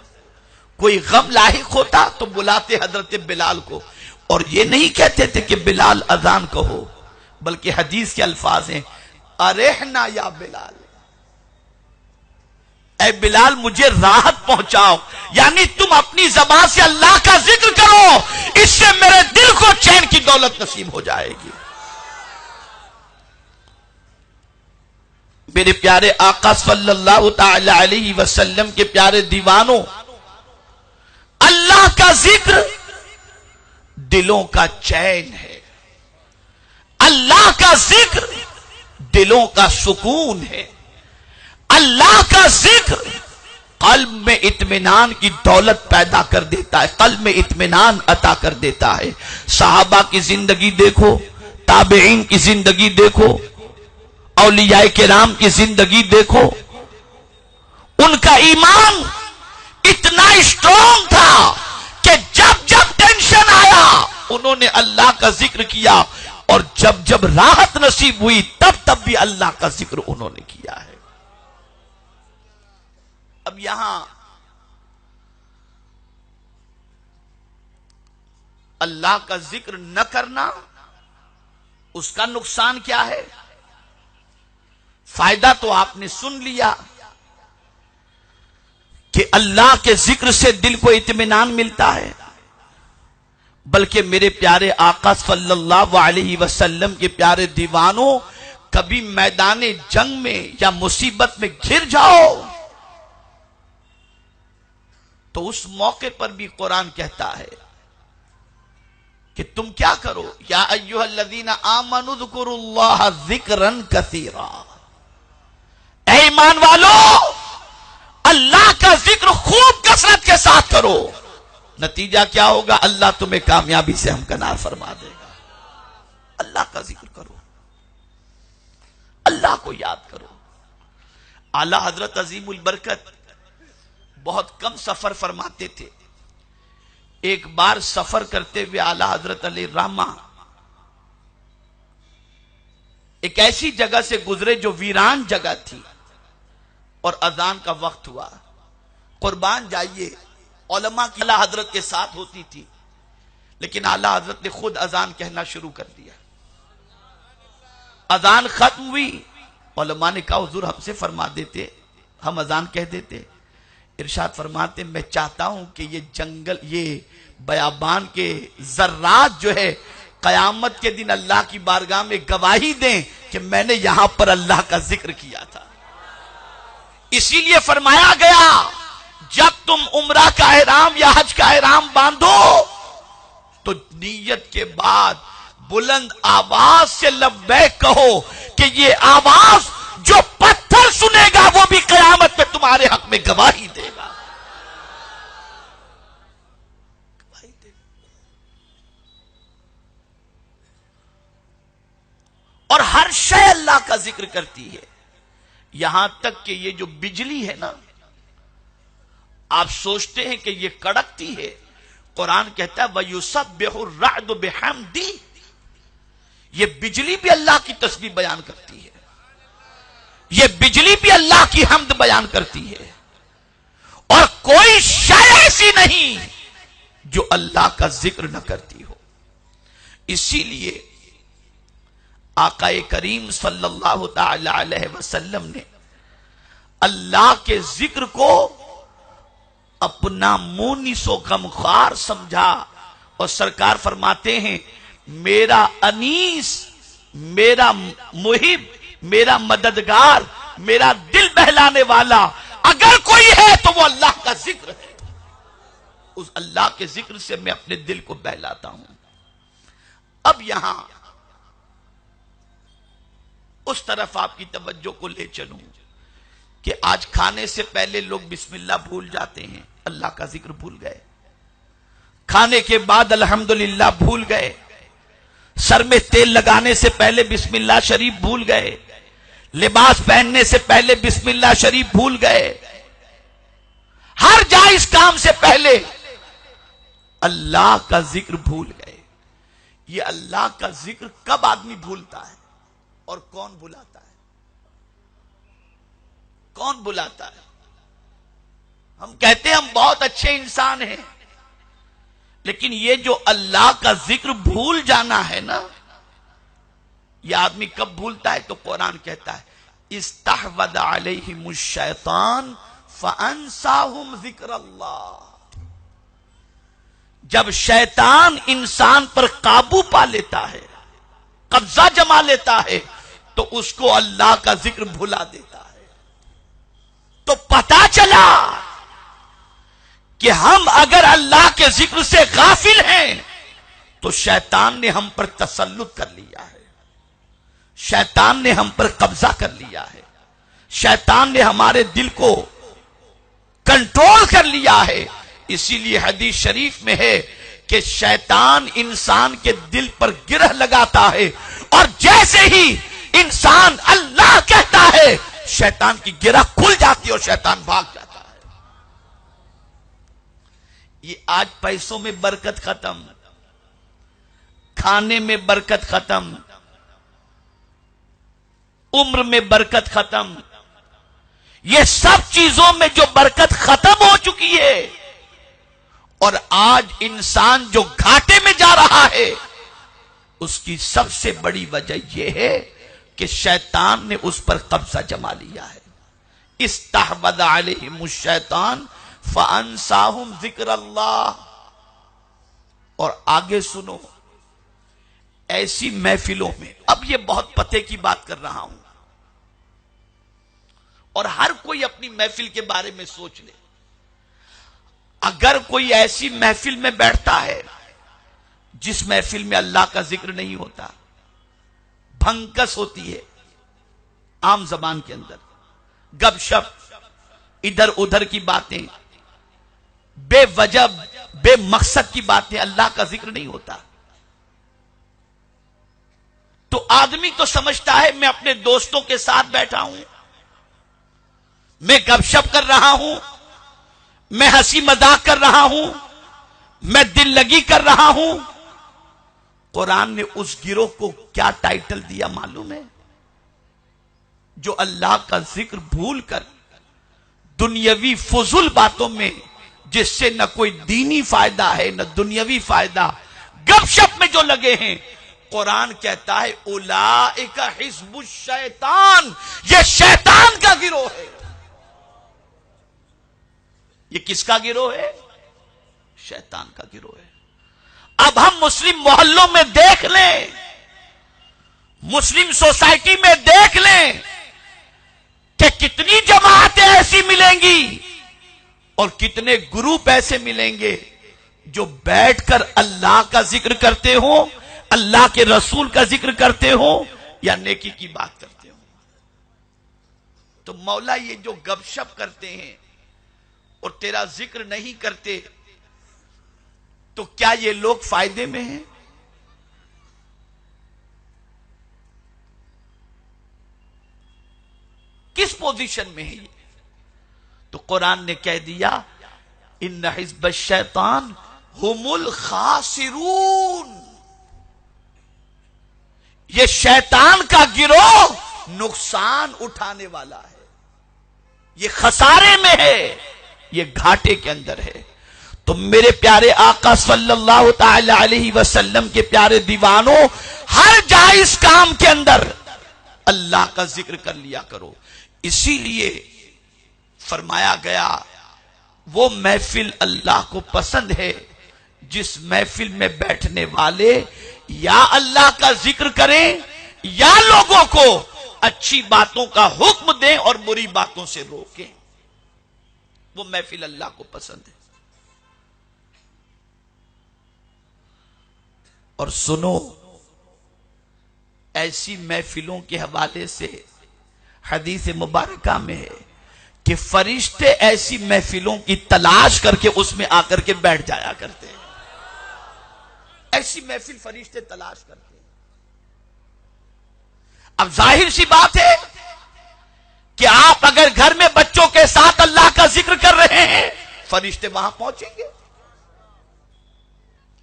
کوئی غم لاحق ہوتا تو بلاتے حضرت بلال کو، اور یہ نہیں کہتے تھے کہ بلال اذان کہو، بلکہ حدیث کے الفاظ ہیں، ارحنا یا بلال، اے بلال مجھے راحت پہنچاؤ، یعنی تم اپنی زبان سے اللہ کا ذکر کرو، اس سے میرے دل کو چین کی دولت نصیب ہو جائے گی۔ میرے پیارے آقا صلی اللہ تعالی علیہ وسلم کے پیارے دیوانوں، اللہ کا ذکر دلوں کا چین ہے، اللہ کا ذکر دلوں کا سکون ہے، اللہ کا ذکر قلب میں اطمینان کی دولت پیدا کر دیتا ہے، قلب میں اطمینان عطا کر دیتا ہے۔ صحابہ کی زندگی دیکھو، تابعین کی زندگی دیکھو، اولیاء کرام کی زندگی دیکھو، ان کا ایمان اتنا اسٹرانگ تھا کہ جب جب ٹینشن آیا انہوں نے اللہ کا ذکر کیا، اور جب جب راحت نصیب ہوئی تب بھی اللہ کا ذکر انہوں نے کیا ہے۔ اب یہاں اللہ کا ذکر نہ کرنا، اس کا نقصان کیا ہے؟ فائدہ تو آپ نے سن لیا کہ اللہ کے ذکر سے دل کو اطمینان ملتا ہے، بلکہ میرے پیارے آقا صلی اللہ علیہ وسلم کے پیارے دیوانوں، کبھی میدان جنگ میں یا مصیبت میں گھر جاؤ تو اس موقع پر بھی قرآن کہتا ہے کہ تم کیا کرو، یا ایھا الذین آمنوا اذکروا اللہ ذکرا کثیرا، اے ایمان والو اللہ کا ذکر خوب کثرت کے ساتھ کرو، نتیجہ کیا ہوگا؟ اللہ تمہیں کامیابی سے ہمکنار فرما دے گا۔ اللہ کا ذکر کرو، اللہ کو یاد کرو۔ اعلی حضرت عظیم البرکت بہت کم سفر فرماتے تھے۔ ایک بار سفر کرتے ہوئے اعلی حضرت علیہ الرحمہ ایک ایسی جگہ سے گزرے جو ویران جگہ تھی، اور اذان کا وقت ہوا۔ قربان جائیے، علماء کی اعلی حضرت کے ساتھ ہوتی تھی، لیکن اعلی حضرت نے خود اذان کہنا شروع کر دیا۔ اذان ختم ہوئی، علماء نے کہا حضور ہم سے فرما دیتے، ہم اذان کہہ دیتے۔ ارشاد فرماتے میں چاہتا ہوں کہ یہ جنگل، یہ بیابان کے ذرات جو ہے قیامت کے دن اللہ کی بارگاہ میں گواہی دیں کہ میں نے یہاں پر اللہ کا ذکر کیا تھا۔ اسی لیے فرمایا گیا جب تم عمرہ کا احرام یا حج کا احرام باندھو تو نیت کے بعد بلند آواز سے لبیک کہو، کہ یہ آواز جو پتھر سنے گا وہ بھی قیامت میں تمہارے حق میں گواہی دے گا۔ اور ہر شے اللہ کا ذکر کرتی ہے، یہاں تک کہ یہ جو بجلی ہے نا، آپ سوچتے ہیں کہ یہ کڑکتی ہے، قرآن کہتا ہے وَيُسَبِّحُ الرَّعْدُ بِحَمْدِهِ، یہ بجلی بھی اللہ کی تسبیح بیان کرتی ہے، یہ بجلی بھی اللہ کی حمد بیان کرتی ہے، اور کوئی شے ایسی نہیں جو اللہ کا ذکر نہ کرتی ہو۔ اسی لیے آقا کریم صلی اللہ تعالی علیہ وسلم نے اللہ کے ذکر کو اپنا مونس و غمخوار سمجھا، اور سرکار فرماتے ہیں میرا انیس، میرا محب، میرا مددگار، میرا دل بہلانے والا اگر کوئی ہے تو وہ اللہ کا ذکر ہے۔ اس اللہ کے ذکر سے میں اپنے دل کو بہلاتا ہوں۔ اب یہاں اس طرف آپ کی توجہ کو لے چلوں کہ آج کھانے سے پہلے لوگ بسم اللہ بھول جاتے ہیں، اللہ کا ذکر بھول گئے، کھانے کے بعد الحمدللہ بھول گئے، سر میں تیل لگانے سے پہلے بسم اللہ شریف بھول گئے، لباس پہننے سے پہلے بسم اللہ شریف بھول گئے، ہر جائز کام سے پہلے اللہ کا ذکر بھول گئے۔ یہ اللہ کا ذکر کب آدمی بھولتا ہے اور کون بلاتا ہے؟ کون بلاتا ہے؟ ہم کہتے ہیں ہم بہت اچھے انسان ہیں، لیکن یہ جو اللہ کا ذکر بھول جانا ہے نا، یہ آدمی کب بھولتا ہے؟ تو قرآن کہتا ہے استحوذ علیہم الشیطان فانساہم ذکر اللہ۔ جب شیطان انسان پر قابو پا لیتا ہے، قبضہ جما لیتا ہے، تو اس کو اللہ کا ذکر بھلا دیتا ہے۔ تو پتا چلا کہ ہم اگر اللہ کے ذکر سے غافل ہیں تو شیطان نے ہم پر تسلط کر لیا ہے، شیطان نے ہم پر قبضہ کر لیا ہے، شیطان نے ہمارے دل کو کنٹرول کر لیا ہے۔ اسی لیے حدیث شریف میں ہے کہ شیطان انسان کے دل پر گرہ لگاتا ہے، اور جیسے ہی انسان اللہ کہتا ہے شیطان کی گرہ کھل جاتی ہے اور شیطان بھاگ جاتا ہے۔ یہ آج پیسوں میں برکت ختم، کھانے میں برکت ختم، عمر میں برکت ختم، یہ سب چیزوں میں جو برکت ختم ہو چکی ہے، اور آج انسان جو گھاٹے میں جا رہا ہے، اس کی سب سے بڑی وجہ یہ ہے کہ شیطان نے اس پر قبضہ جما لیا ہے۔ استحوذ علیہم الشیطان فانساہم ذکر اللہ۔ اور آگے سنو، ایسی محفلوں میں، اب یہ بہت پتے کی بات کر رہا ہوں، اور ہر کوئی اپنی محفل کے بارے میں سوچ لے۔ اگر کوئی ایسی محفل میں بیٹھتا ہے جس محفل میں اللہ کا ذکر نہیں ہوتا، بھنکس ہوتی ہے، عام زبان کے اندر گپ شپ، ادھر ادھر کی باتیں، بے وجہ بے مقصد کی باتیں، اللہ کا ذکر نہیں ہوتا، تو آدمی تو سمجھتا ہے میں اپنے دوستوں کے ساتھ بیٹھا ہوں، میں گپ شپ کر رہا ہوں، میں ہنسی مذاق کر رہا ہوں، میں دل لگی کر رہا ہوں۔ قرآن نے اس گروہ کو کیا ٹائٹل دیا معلوم ہے؟ جو اللہ کا ذکر بھول کر دنیاوی فضول باتوں میں، جس سے نہ کوئی دینی فائدہ ہے نہ دنیاوی فائدہ، گپ شپ میں جو لگے ہیں، قرآن کہتا ہے اولئک حزب الشیطان، یہ شیطان کا گروہ ہے۔ یہ کس کا گروہ ہے؟ شیطان کا گروہ ہے۔ اب ہم مسلم محلوں میں دیکھ لیں، مسلم سوسائٹی میں دیکھ لیں کہ کتنی جماعتیں ایسی ملیں گی اور کتنے گروپ ایسے ملیں گے جو بیٹھ کر اللہ کا ذکر کرتے ہوں، اللہ کے رسول کا ذکر کرتے ہوں، یا نیکی کی بات کرتے ہوں۔ تو مولا یہ جو گپ شپ کرتے ہیں اور تیرا ذکر نہیں کرتے، تو کیا یہ لوگ فائدے میں ہیں؟ کس پوزیشن میں ہے یہ؟ تو قرآن نے کہہ دیا ان حزب الشیطان ہم الخاسرون، یہ شیطان کا گروہ نقصان اٹھانے والا ہے، یہ خسارے میں ہے، یہ گھاٹے کے اندر ہے۔ تو میرے پیارے آقا صلی اللہ تعالی علیہ وسلم کے پیارے دیوانوں، ہر جائز کام کے اندر اللہ کا ذکر کر لیا کرو۔ اسی لیے فرمایا گیا وہ محفل اللہ کو پسند ہے جس محفل میں بیٹھنے والے یا اللہ کا ذکر کریں یا لوگوں کو اچھی باتوں کا حکم دیں اور بری باتوں سے روکیں، وہ محفل اللہ کو پسند ہے۔ اور سنو، ایسی محفلوں کے حوالے سے حدیث مبارکہ میں ہے کہ فرشتے ایسی محفلوں کی تلاش کر کے اس میں آ کر کے بیٹھ جایا کرتے ہیں، ایسی محفل فرشتے تلاش کرتے ہیں۔ اب ظاہر سی بات ہے کہ آپ اگر گھر میں بچوں کے ساتھ اللہ کا ذکر کر رہے ہیں، فرشتے وہاں پہنچیں گے۔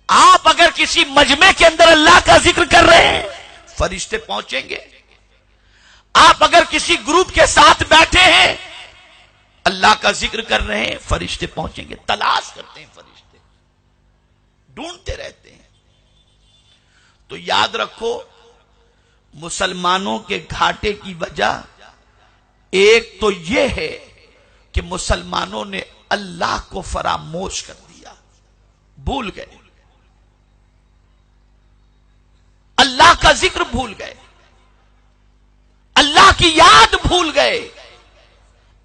آپ اگر کسی مجمع کے اندر اللہ کا ذکر کر رہے ہیں، فرشتے پہنچیں گے۔ آپ اگر کسی گروپ کے ساتھ بیٹھے ہیں، اللہ کا ذکر کر رہے ہیں، فرشتے پہنچیں گے۔ تلاش کرتے ہیں فرشتے، ڈھونڈتے رہتے ہیں۔ تو یاد رکھو، مسلمانوں کے گھاٹے کی وجہ ایک تو یہ ہے کہ مسلمانوں نے اللہ کو فراموش کر دیا، بھول گئے، اللہ کا ذکر بھول گئے، اللہ کی یاد بھول گئے،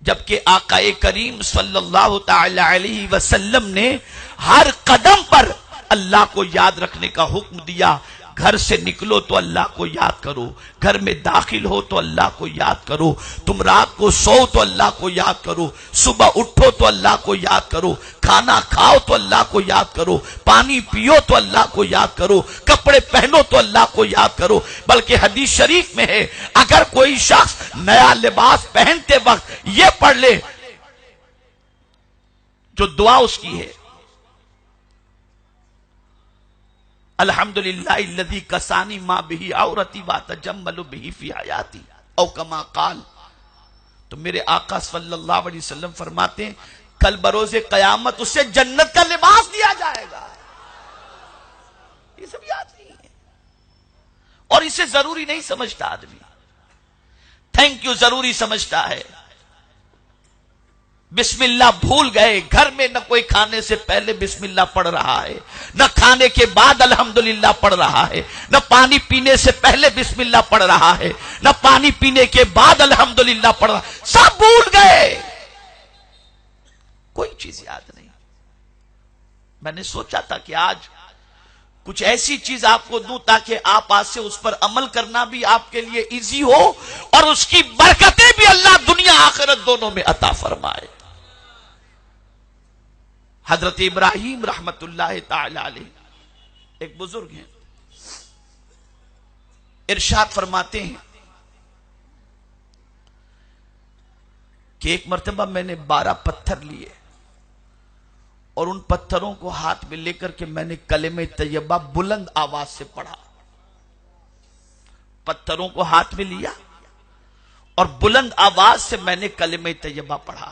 جبکہ آقا کریم صلی اللہ تعالی علیہ وسلم نے ہر قدم پر اللہ کو یاد رکھنے کا حکم دیا۔ گھر سے نکلو تو اللہ کو یاد کرو، گھر میں داخل ہو تو اللہ کو یاد کرو، تم رات کو سو تو اللہ کو یاد کرو، صبح اٹھو تو اللہ کو یاد کرو، کھانا کھاؤ تو اللہ کو یاد کرو، پانی پیو تو اللہ کو یاد کرو، کپڑے پہنو تو اللہ کو یاد کرو۔ بلکہ حدیث شریف میں ہے، اگر کوئی شخص نیا لباس پہنتے وقت یہ پڑھ لے جو دعا اس کی ہے، الحمدللہ الذی کسانی ما بہی عورتی واتجمل بہی فی حیاتی او کما قال، تو میرے آقا صلی اللہ علیہ وسلم فرماتے ہیں کل بروز قیامت اسے جنت کا لباس دیا جائے گا۔ یہ سب یاد نہیں ہے اور اسے ضروری نہیں سمجھتا آدمی، تھینک یو ضروری سمجھتا ہے۔ بسم اللہ بھول گئے، گھر میں نہ کوئی کھانے سے پہلے بسم اللہ پڑھ رہا ہے، نہ کھانے کے بعد الحمدللہ پڑھ رہا ہے، نہ پانی پینے سے پہلے بسم اللہ پڑھ رہا ہے، نہ پانی پینے کے بعد الحمدللہ پڑھ رہا ہے، سب بھول گئے، کوئی چیز یاد نہیں۔ میں نے سوچا تھا کہ آج کچھ ایسی چیز آپ کو دوں تاکہ آپ آج سے اس پر عمل کرنا بھی آپ کے لیے ایزی ہو اور اس کی برکتیں بھی اللہ دنیا آخرت دونوں میں عطا فرمائے۔ حضرت ابراہیم رحمت اللہ تعالی علیہ ایک بزرگ ہیں، ارشاد فرماتے ہیں کہ ایک مرتبہ میں نے 12 پتھر لیے اور ان پتھروں کو ہاتھ میں لے کر کے میں نے کلمہ طیبہ بلند آواز سے پڑھا۔ پتھروں کو ہاتھ میں لیا اور بلند آواز سے میں نے کلمہ طیبہ پڑھا۔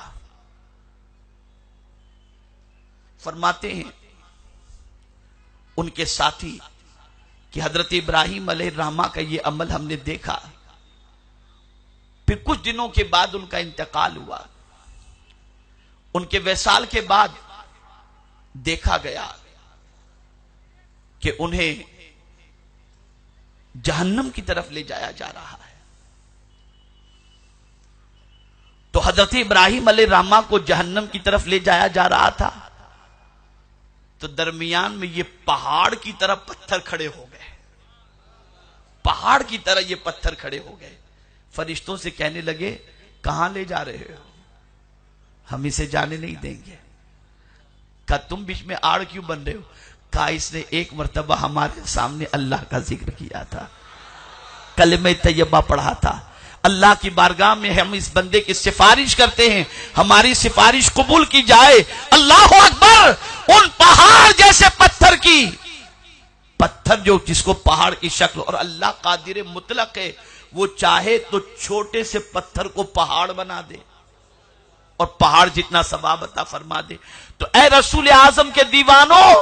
فرماتے ہیں ان کے ساتھی کہ حضرت ابراہیم علیہ الرحمہ کا یہ عمل ہم نے دیکھا، پھر کچھ دنوں کے بعد ان کا انتقال ہوا۔ ان کے وصال کے بعد دیکھا گیا کہ انہیں جہنم کی طرف لے جایا جا رہا ہے۔ تو حضرت ابراہیم علیہ الرحمہ کو جہنم کی طرف لے جایا جا رہا تھا تو درمیان میں یہ پہاڑ کی طرح پتھر کھڑے ہو گئے، پہاڑ کی طرح یہ پتھر کھڑے ہو گئے۔ فرشتوں سے کہنے لگے کہاں لے جا رہے ہو، ہم اسے جانے نہیں دیں گے۔ کہا تم بیچ میں آڑ کیوں بن رہے ہو؟ کہا اس نے ایک مرتبہ ہمارے سامنے اللہ کا ذکر کیا تھا، کلمہ طیبہ پڑھا تھا۔ اللہ کی بارگاہ میں ہم اس بندے کی سفارش کرتے ہیں، ہماری سفارش قبول کی جائے۔ اللہ اکبر! ان پہاڑ جیسے پتھر کی، پتھر جو جس کو پہاڑ کی شکل، اور اللہ قادر مطلق ہے، وہ چاہے تو چھوٹے سے پتھر کو پہاڑ بنا دے اور پہاڑ جتنا ثواب عطا فرما دے۔ تو اے رسول اعظم کے دیوانوں،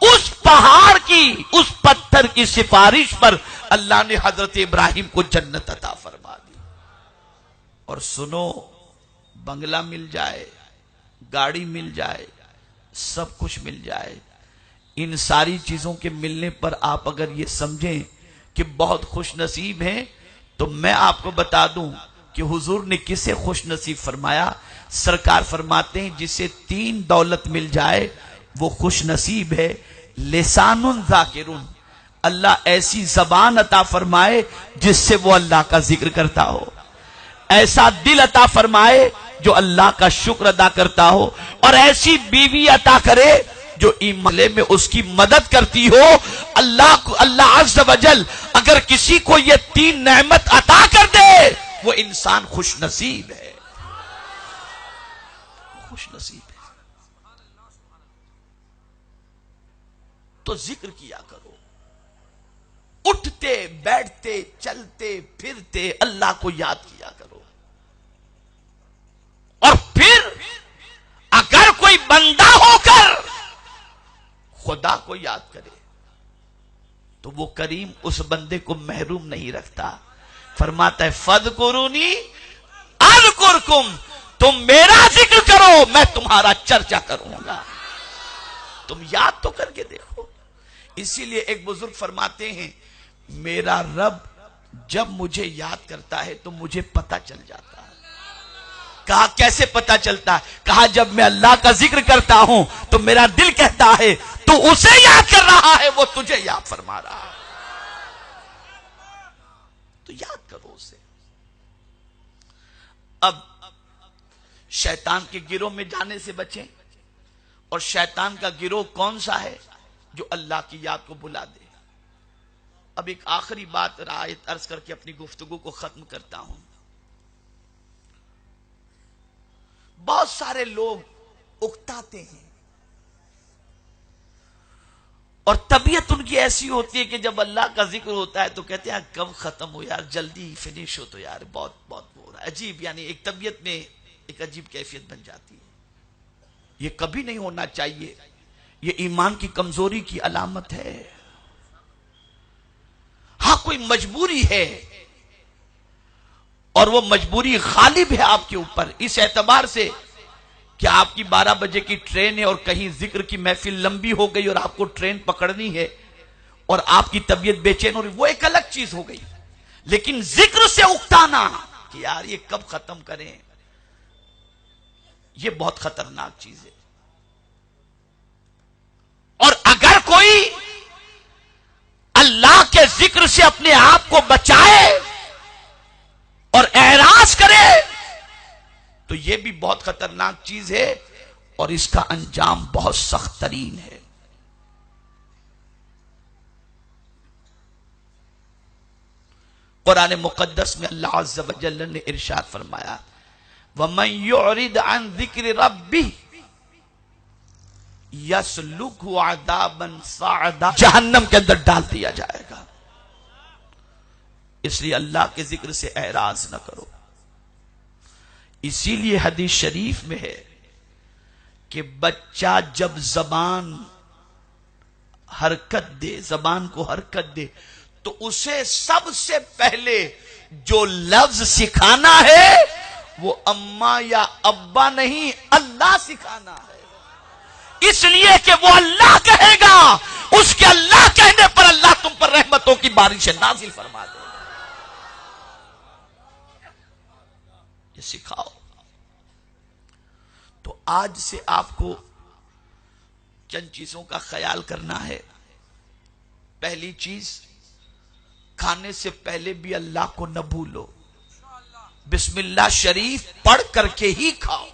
اس پہاڑ کی، اس پتھر کی سفارش پر اللہ نے حضرت ابراہیم کو جنت عطا فرما دی۔ اور سنو، بنگلہ مل جائے، گاڑی مل جائے، سب کچھ مل جائے، ان ساری چیزوں کے ملنے پر آپ اگر یہ سمجھیں کہ بہت خوش نصیب ہیں، تو میں آپ کو بتا دوں کہ حضور نے کسے خوش نصیب فرمایا؟ سرکار فرماتے ہیں جسے 3 دولت مل جائے وہ خوش نصیب ہے۔ لسان ذاکرون، اللہ ایسی زبان عطا فرمائے جس سے وہ اللہ کا ذکر کرتا ہو، ایسا دل عطا فرمائے جو اللہ کا شکر ادا کرتا ہو، اور ایسی بیوی عطا کرے جو ایمان میں اس کی مدد کرتی ہو۔ اللہ عز و جل اگر کسی کو یہ 3 نعمت عطا کر دے، وہ انسان خوش نصیب ہے، خوش نصیب ہے۔ تو ذکر کیا کرو، اٹھتے بیٹھتے چلتے پھرتے اللہ کو یاد کیا کرو۔ اور پھر اگر کوئی بندہ ہو کر خدا کو یاد کرے تو وہ کریم اس بندے کو محروم نہیں رکھتا، فرماتا ہے فَاذْكُرُونِي أَذْكُرْكُمْ، تم میرا ذکر کرو میں تمہارا چرچا کروں گا۔ تم یاد تو کر کے دیکھو۔ اسی لیے ایک بزرگ فرماتے ہیں میرا رب جب مجھے یاد کرتا ہے تو مجھے پتہ چل جاتا ہے۔ کہا کیسے پتہ چلتا ہے؟ کہا جب میں اللہ کا ذکر کرتا ہوں تو میرا دل کہتا ہے تو اسے یاد کر رہا ہے، وہ تجھے یاد فرما رہا ہے، تو یاد کرو اسے۔ اب شیطان کے گروہ میں جانے سے بچیں، اور شیطان کا گروہ کون سا ہے؟ جو اللہ کی یاد کو بلا دے۔ اب ایک آخری بات آیت عرض کر کے اپنی گفتگو کو ختم کرتا ہوں۔ بہت سارے لوگ اکتاتے ہیں اور طبیعت ان کی ایسی ہوتی ہے کہ جب اللہ کا ذکر ہوتا ہے تو کہتے ہیں کب ختم ہو یار، جلدی فنش ہو تو یار، بہت ہو رہا ہے۔ عجیب، یعنی ایک طبیعت میں ایک عجیب کیفیت بن جاتی ہے۔ یہ کبھی نہیں ہونا چاہیے، یہ ایمان کی کمزوری کی علامت ہے۔ ہاں کوئی مجبوری ہے اور وہ مجبوری غالب ہے آپ کے اوپر، اس اعتبار سے کہ آپ کی 12 بجے کی ٹرین ہے اور کہیں ذکر کی محفل لمبی ہو گئی اور آپ کو ٹرین پکڑنی ہے اور آپ کی طبیعت بے چین ہو رہی، وہ ایک الگ چیز ہو گئی۔ لیکن ذکر سے اکتانا کہ یار یہ کب ختم کریں، یہ بہت خطرناک چیز ہے۔ اور اگر کوئی اللہ کے ذکر سے اپنے آپ کو بچائے اور اعراض کرے تو یہ بھی بہت خطرناک چیز ہے، اور اس کا انجام بہت سخت ترین ہے۔ قرآن مقدس میں اللہ عز و جل نے ارشاد فرمایا وَمَن يُعْرِضْ عَن ذِكْرِ رَبِّهِ يَسْلُكْهُ عَذَابًا صَعَدًا، جہنم کے اندر ڈال دیا جائے گا۔ اس لیے اللہ کے ذکر سے اعراض نہ کرو۔ اسی لیے حدیث شریف میں ہے کہ بچہ جب زبان حرکت دے، زبان کو حرکت دے، تو اسے سب سے پہلے جو لفظ سکھانا ہے وہ اماں یا ابا نہیں، اللہ سکھانا ہے۔ اس لیے کہ وہ اللہ کہے گا، اس کے اللہ کہنے پر اللہ تم پر رحمتوں کی بارش نازل فرما دے گا۔ یہ سکھاؤ۔ تو آج سے آپ کو چند چیزوں کا خیال کرنا ہے۔ پہلی چیز، کھانے سے پہلے بھی اللہ کو نہ بھولو، بسم اللہ شریف پڑھ کر کے ہی کھاؤ۔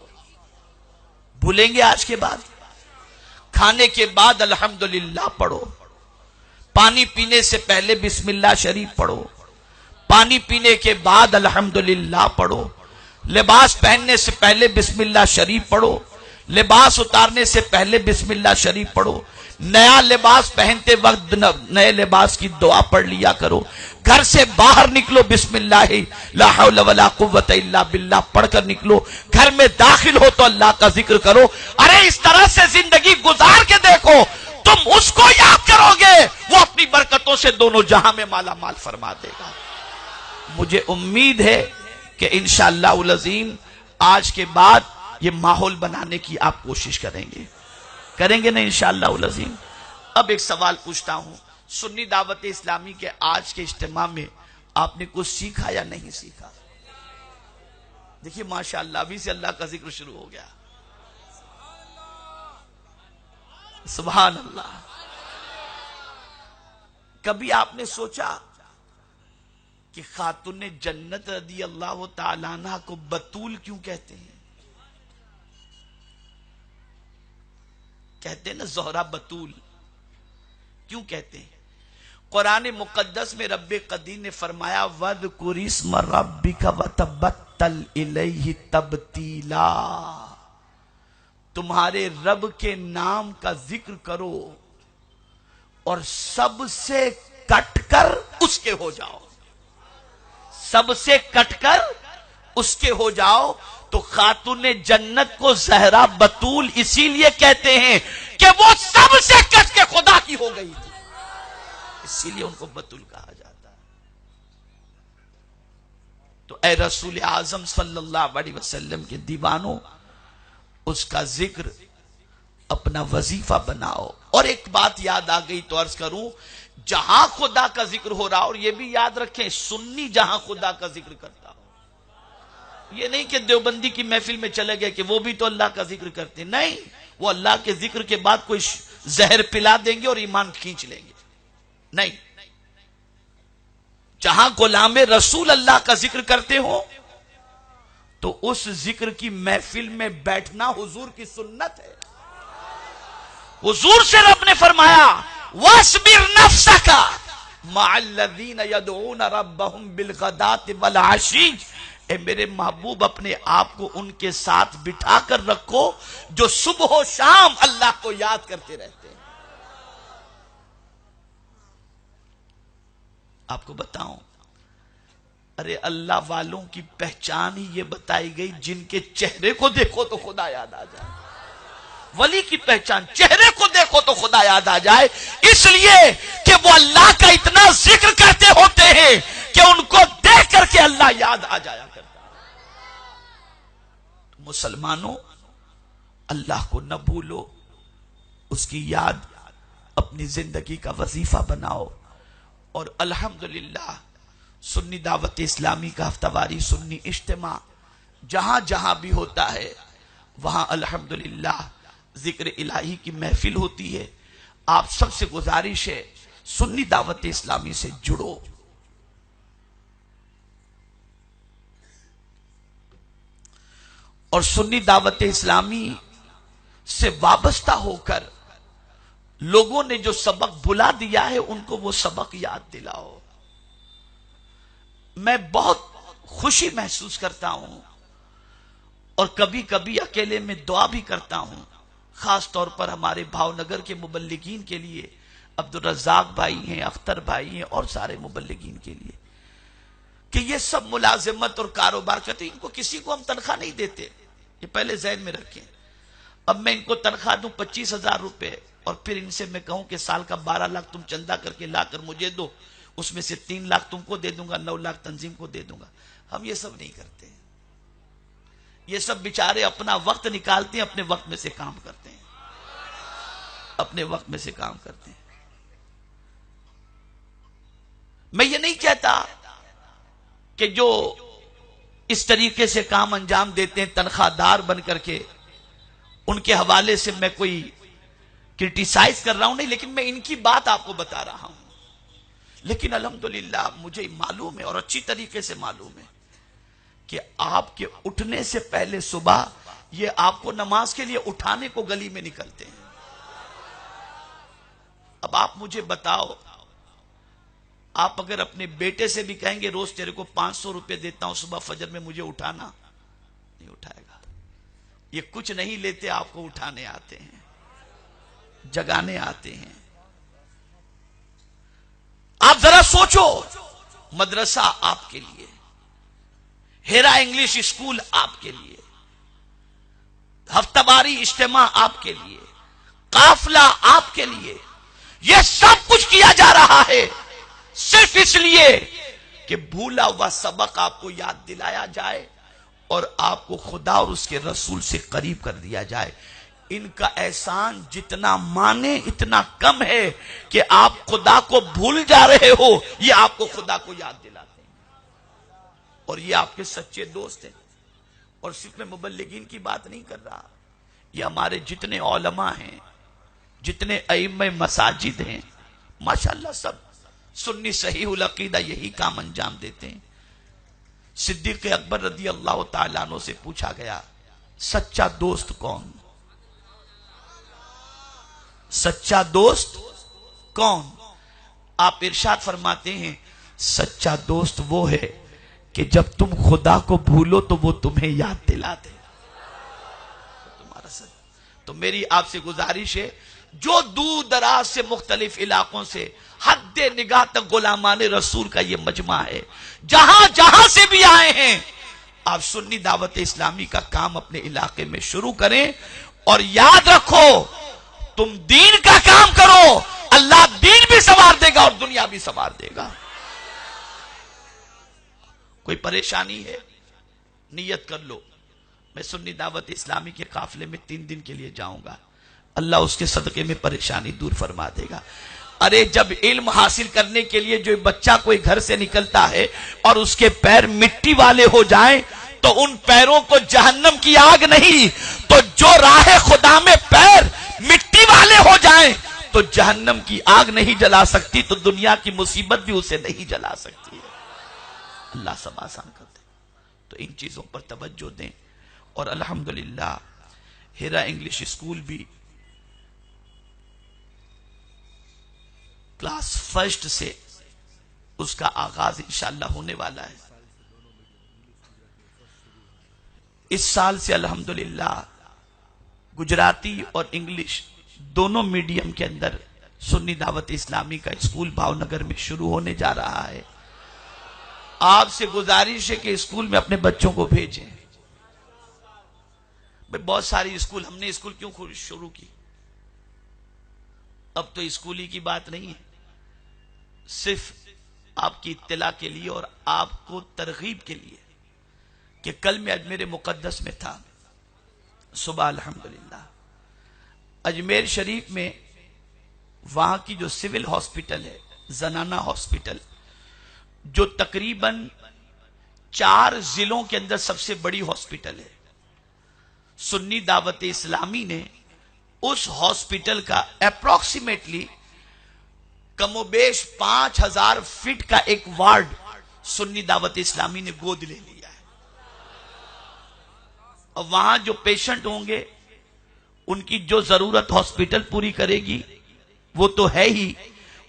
بھولیں گے آج کے بعد؟ کھانے کے بعد الحمدللہ پڑھو، پانی پینے سے پہلے بسم اللہ شریف پڑھو، پانی پینے کے بعد الحمدللہ پڑھو، لباس پہننے سے پہلے بسم اللہ شریف پڑھو، لباس اتارنے سے پہلے بسم اللہ شریف پڑھو، نیا لباس پہنتے وقت نئے لباس کی دعا پڑھ لیا کرو، گھر سے باہر نکلو بسم اللہ لا حول ولا قوت الا باللہ پڑھ کر نکلو، گھر میں داخل ہو تو اللہ کا ذکر کرو۔ ارے اس طرح سے زندگی گزار کے دیکھو، تم اس کو یاد کرو گے، وہ اپنی برکتوں سے دونوں جہاں میں مالا مال فرما دے گا۔ مجھے امید ہے کہ انشاءاللہ العظیم آج کے بعد یہ ماحول بنانے کی آپ کوشش کریں گے نا انشاءاللہ العظیم۔ اب ایک سوال پوچھتا ہوں، سنی دعوت اسلامی کے آج کے اجتماع میں آپ نے کچھ سیکھا یا نہیں سیکھا؟ دیکھیے ماشاءاللہ ابھی سے اللہ کا ذکر شروع ہو گیا، سبحان اللہ۔ کبھی آپ نے سوچا کہ خاتون جنت رضی اللہ تعالیٰ عنہ کو بتول کیوں کہتے ہیں؟ کہتے ہیں نا زہرا بتول، کیوں کہتے ہیں؟ قرآن مقدس میں رب قدیر نے فرمایا وَاذْكُرِ اسْمَ رَبِّكَ وَتَبَتَّلْ إِلَيْهِ تَبْتِيلًا، تمہارے رب کے نام کا ذکر کرو اور سب سے کٹ کر اس کے ہو جاؤ، سب سے کٹ کر اس کے ہو جاؤ۔ تو خاتون جنت کو زہرا بتول اسی لیے کہتے ہیں کہ وہ سب سے کٹ کے خدا کی ہو گئی تھی، اسی لیے ان کو بتول کہا جاتا ہے۔ تو اے رسول اعظم صلی اللہ علیہ وسلم کے دیوانوں، اس کا ذکر اپنا وظیفہ بناؤ۔ اور ایک بات یاد آ گئی تو عرض کروں، جہاں خدا کا ذکر ہو رہا، اور یہ بھی یاد رکھیں سنی جہاں خدا کا ذکر کرتا ہو، یہ نہیں کہ دیوبندی کی محفل میں چلے گئے کہ وہ بھی تو اللہ کا ذکر کرتے، نہیں، وہ اللہ کے ذکر کے بعد کوئی زہر پلا دیں گے اور ایمان کھینچ لیں گے، نہیں۔ جہاں غلام رسول اللہ کا ذکر کرتے ہو تو اس ذکر کی محفل میں بیٹھنا حضور کی سنت ہے۔ حضور سے رب نے فرمایا وَاصْبِرْ نَفْسَكَ مَعَ الَّذِينَ يَدْعُونَ رَبَّهُمْ بِالْغَدَاةِ وَالْعَشِيِّ، اے میرے محبوب اپنے آپ کو ان کے ساتھ بٹھا کر رکھو جو صبح و شام اللہ کو یاد کرتے رہتے ہیں۔ آپ کو بتاؤں، ارے اللہ والوں کی پہچان ہی یہ بتائی گئی جن کے چہرے کو دیکھو تو خدا یاد آ جائے۔ ولی کی پہچان چہرے کو دیکھو تو خدا یاد آ جائے، اس لیے کہ وہ اللہ کا اتنا ذکر کرتے ہوتے ہیں کہ ان کو دیکھ کر کے اللہ یاد آ جایا کرتا ہے۔ مسلمانوں، اللہ کو نہ بھولو، اس کی یاد اپنی زندگی کا وظیفہ بناؤ۔ اور الحمدللہ سنی دعوت اسلامی کا ہفتہ واری سنی اجتماع جہاں جہاں بھی ہوتا ہے وہاں الحمدللہ ذکر الہی کی محفل ہوتی ہے۔ آپ سب سے گزارش ہے سنی دعوت اسلامی سے جڑو۔ اور سنی دعوت اسلامی سے وابستہ ہو کر لوگوں نے جو سبق بھلا دیا ہے ان کو وہ سبق یاد دلاؤ۔ میں بہت خوشی محسوس کرتا ہوں اور کبھی کبھی اکیلے میں دعا بھی کرتا ہوں، خاص طور پر ہمارے بھاؤ نگر کے مبلغین کے لیے، عبدالرزاق بھائی ہیں، اختر بھائی ہیں اور سارے مبلغین کے لیے، کہ یہ سب ملازمت اور کاروبار کرتے ہیں، ان کو کسی کو ہم تنخواہ نہیں دیتے، یہ پہلے ذہن میں رکھیں۔ اب میں ان کو تنخواہ دوں 25,000 روپے اور پھر ان سے میں کہوں کہ سال کا 12 لاکھ تم چندہ کر کے لا کر مجھے دو، اس میں سے 3 لاکھ تم کو دے دوں گا، 9 لاکھ تنظیم کو دے دوں گا، ہم یہ سب نہیں کرتے۔ یہ سب بیچارے اپنا وقت نکالتے ہیں، اپنے وقت میں سے کام کرتے ہیں، اپنے وقت میں سے کام کرتے ہیں۔ میں یہ نہیں کہتا کہ جو اس طریقے سے کام انجام دیتے ہیں تنخواہ دار بن کر کے، ان کے حوالے سے میں کوئی کرٹیسائز کر رہا ہوں، نہیں، لیکن میں ان کی بات آپ کو بتا رہا ہوں۔ لیکن الحمدللہ مجھے معلوم ہے اور اچھی طریقے سے معلوم ہے کہ آپ کے اٹھنے سے پہلے صبح یہ آپ کو نماز کے لیے اٹھانے کو گلی میں نکلتے ہیں۔ اب آپ مجھے بتاؤ، آپ اگر اپنے بیٹے سے بھی کہیں گے روز تیرے کو 500 روپے دیتا ہوں صبح فجر میں مجھے اٹھانا، نہیں اٹھائے گا۔ یہ کچھ نہیں لیتے، آپ کو اٹھانے آتے ہیں، جگانے آتے ہیں۔ آپ ذرا سوچو، مدرسہ آپ کے لیے، ہیرا انگلش اسکول آپ کے لیے، ہفتہ واری اجتماع آپ کے لیے، قافلہ آپ کے لیے، یہ سب کچھ کیا جا رہا ہے صرف اس لیے کہ بھولا ہوا سبق آپ کو یاد دلایا جائے اور آپ کو خدا اور اس کے رسول سے قریب کر دیا جائے۔ ان کا احسان جتنا مانے اتنا کم ہے کہ آپ خدا کو بھول جا رہے ہو، یہ آپ کو خدا کو یاد دلاتے ہیں، اور یہ آپ کے سچے دوست ہیں۔ اور صرف میں مبلغین کی بات نہیں کر رہا، یہ ہمارے جتنے علماء ہیں، جتنے ائمہ مساجد ہیں، ماشاءاللہ سب سنی صحیح العقیدہ یہی کام انجام دیتے ہیں۔ صدیق اکبر رضی اللہ تعالیٰ عنہ سے پوچھا گیا، سچا دوست کون؟ سچا دوست کون؟ آپ ارشاد فرماتے ہیں، سچا دوست وہ ہے کہ جب تم خدا کو بھولو تو وہ تمہیں یاد دلا دے۔ تمہارا سچ۔ تو میری آپ سے گزارش ہے، جو دور دراز سے مختلف علاقوں سے حد نگاہ تک غلامان رسول کا یہ مجمع ہے، جہاں جہاں سے بھی آئے ہیں، آپ سنی دعوت اسلامی کا کام اپنے علاقے میں شروع کریں، اور یاد رکھو تم دین کا کام کرو، اللہ دین بھی سنوار دے گا اور دنیا بھی سنوار دے گا۔ کوئی پریشانی ہے نیت کر لو، میں سنی دعوت اسلامی کے قافلے میں 3 دن کے لیے جاؤں گا، اللہ اس کے صدقے میں پریشانی دور فرما دے گا۔ ارے جب علم حاصل کرنے کے لیے جو بچہ کوئی گھر سے نکلتا ہے اور اس کے پیر مٹی والے ہو جائیں تو ان پیروں کو جہنم کی آگ نہیں، تو جو راہ خدا میں پیر مٹی والے ہو جائیں تو جہنم کی آگ نہیں جلا سکتی، تو دنیا کی مصیبت بھی اسے نہیں جلا سکتی ہے۔ اللہ سب آسان کر دے، تو ان چیزوں پر توجہ دیں۔ اور الحمدللہ ہیرا انگلش اسکول بھی کلاس فرسٹ سے اس کا آغاز انشاءاللہ ہونے والا ہے۔ اس سال سے الحمدللہ گجراتی اور انگلش دونوں میڈیم کے اندر سنی دعوت اسلامی کا اسکول بھاؤنگر میں شروع ہونے جا رہا ہے۔ آپ سے گزارش ہے کہ اسکول میں اپنے بچوں کو بھیجیں۔ بہت ساری اسکول، ہم نے اسکول کیوں شروع کی؟ اب تو اسکولی کی بات نہیں ہے، صرف آپ کی اطلاع کے لیے اور آپ کو ترغیب کے لیے کہ کل میں اجمیر مقدس میں تھا صبح، الحمدللہ اجمیر شریف میں وہاں کی جو سول ہاسپٹل ہے، زنانہ ہاسپٹل، جو تقریباً 4 ضلعوں کے اندر سب سے بڑی ہاسپٹل ہے، سنی دعوت اسلامی نے اس ہاسپٹل کا اپروکسیمیٹلی کم و بیش 5000 فٹ کا ایک وارڈ سنی دعوت اسلامی نے گود لے لیا ہے۔ اور وہاں جو پیشنٹ ہوں گے ان کی جو ضرورت ہاسپٹل پوری کرے گی وہ تو ہے ہی،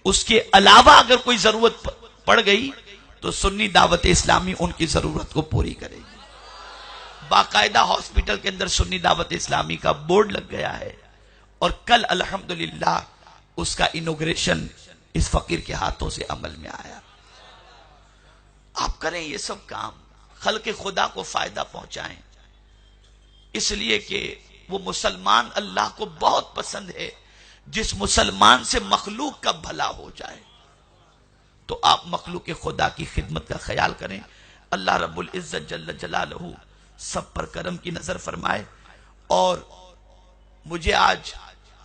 اس کے علاوہ اگر کوئی ضرورت پڑ گئی تو سنی دعوت اسلامی ان کی ضرورت کو پوری کرے گی۔ باقاعدہ ہاسپٹل کے اندر سنی دعوت اسلامی کا بورڈ لگ گیا ہے، اور کل الحمدللہ اس کا انوگریشن اس فقیر کے ہاتھوں سے عمل میں آیا۔ آپ کریں یہ سب کام، خلق خدا کو فائدہ پہنچائیں، اس لیے کہ وہ مسلمان اللہ کو بہت پسند ہے جس مسلمان سے مخلوق کا بھلا ہو جائے۔ تو آپ مخلوق خدا کی خدمت کا خیال کریں۔ اللہ رب العزت جل جلالہ سب پر کرم کی نظر فرمائے۔ اور مجھے آج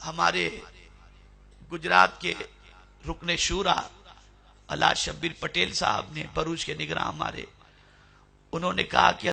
ہمارے گجرات کے رکن شورا علامہ شبیر پٹیل صاحب نے، بروچ کے نگراں ہمارے، انہوں نے کہا کہ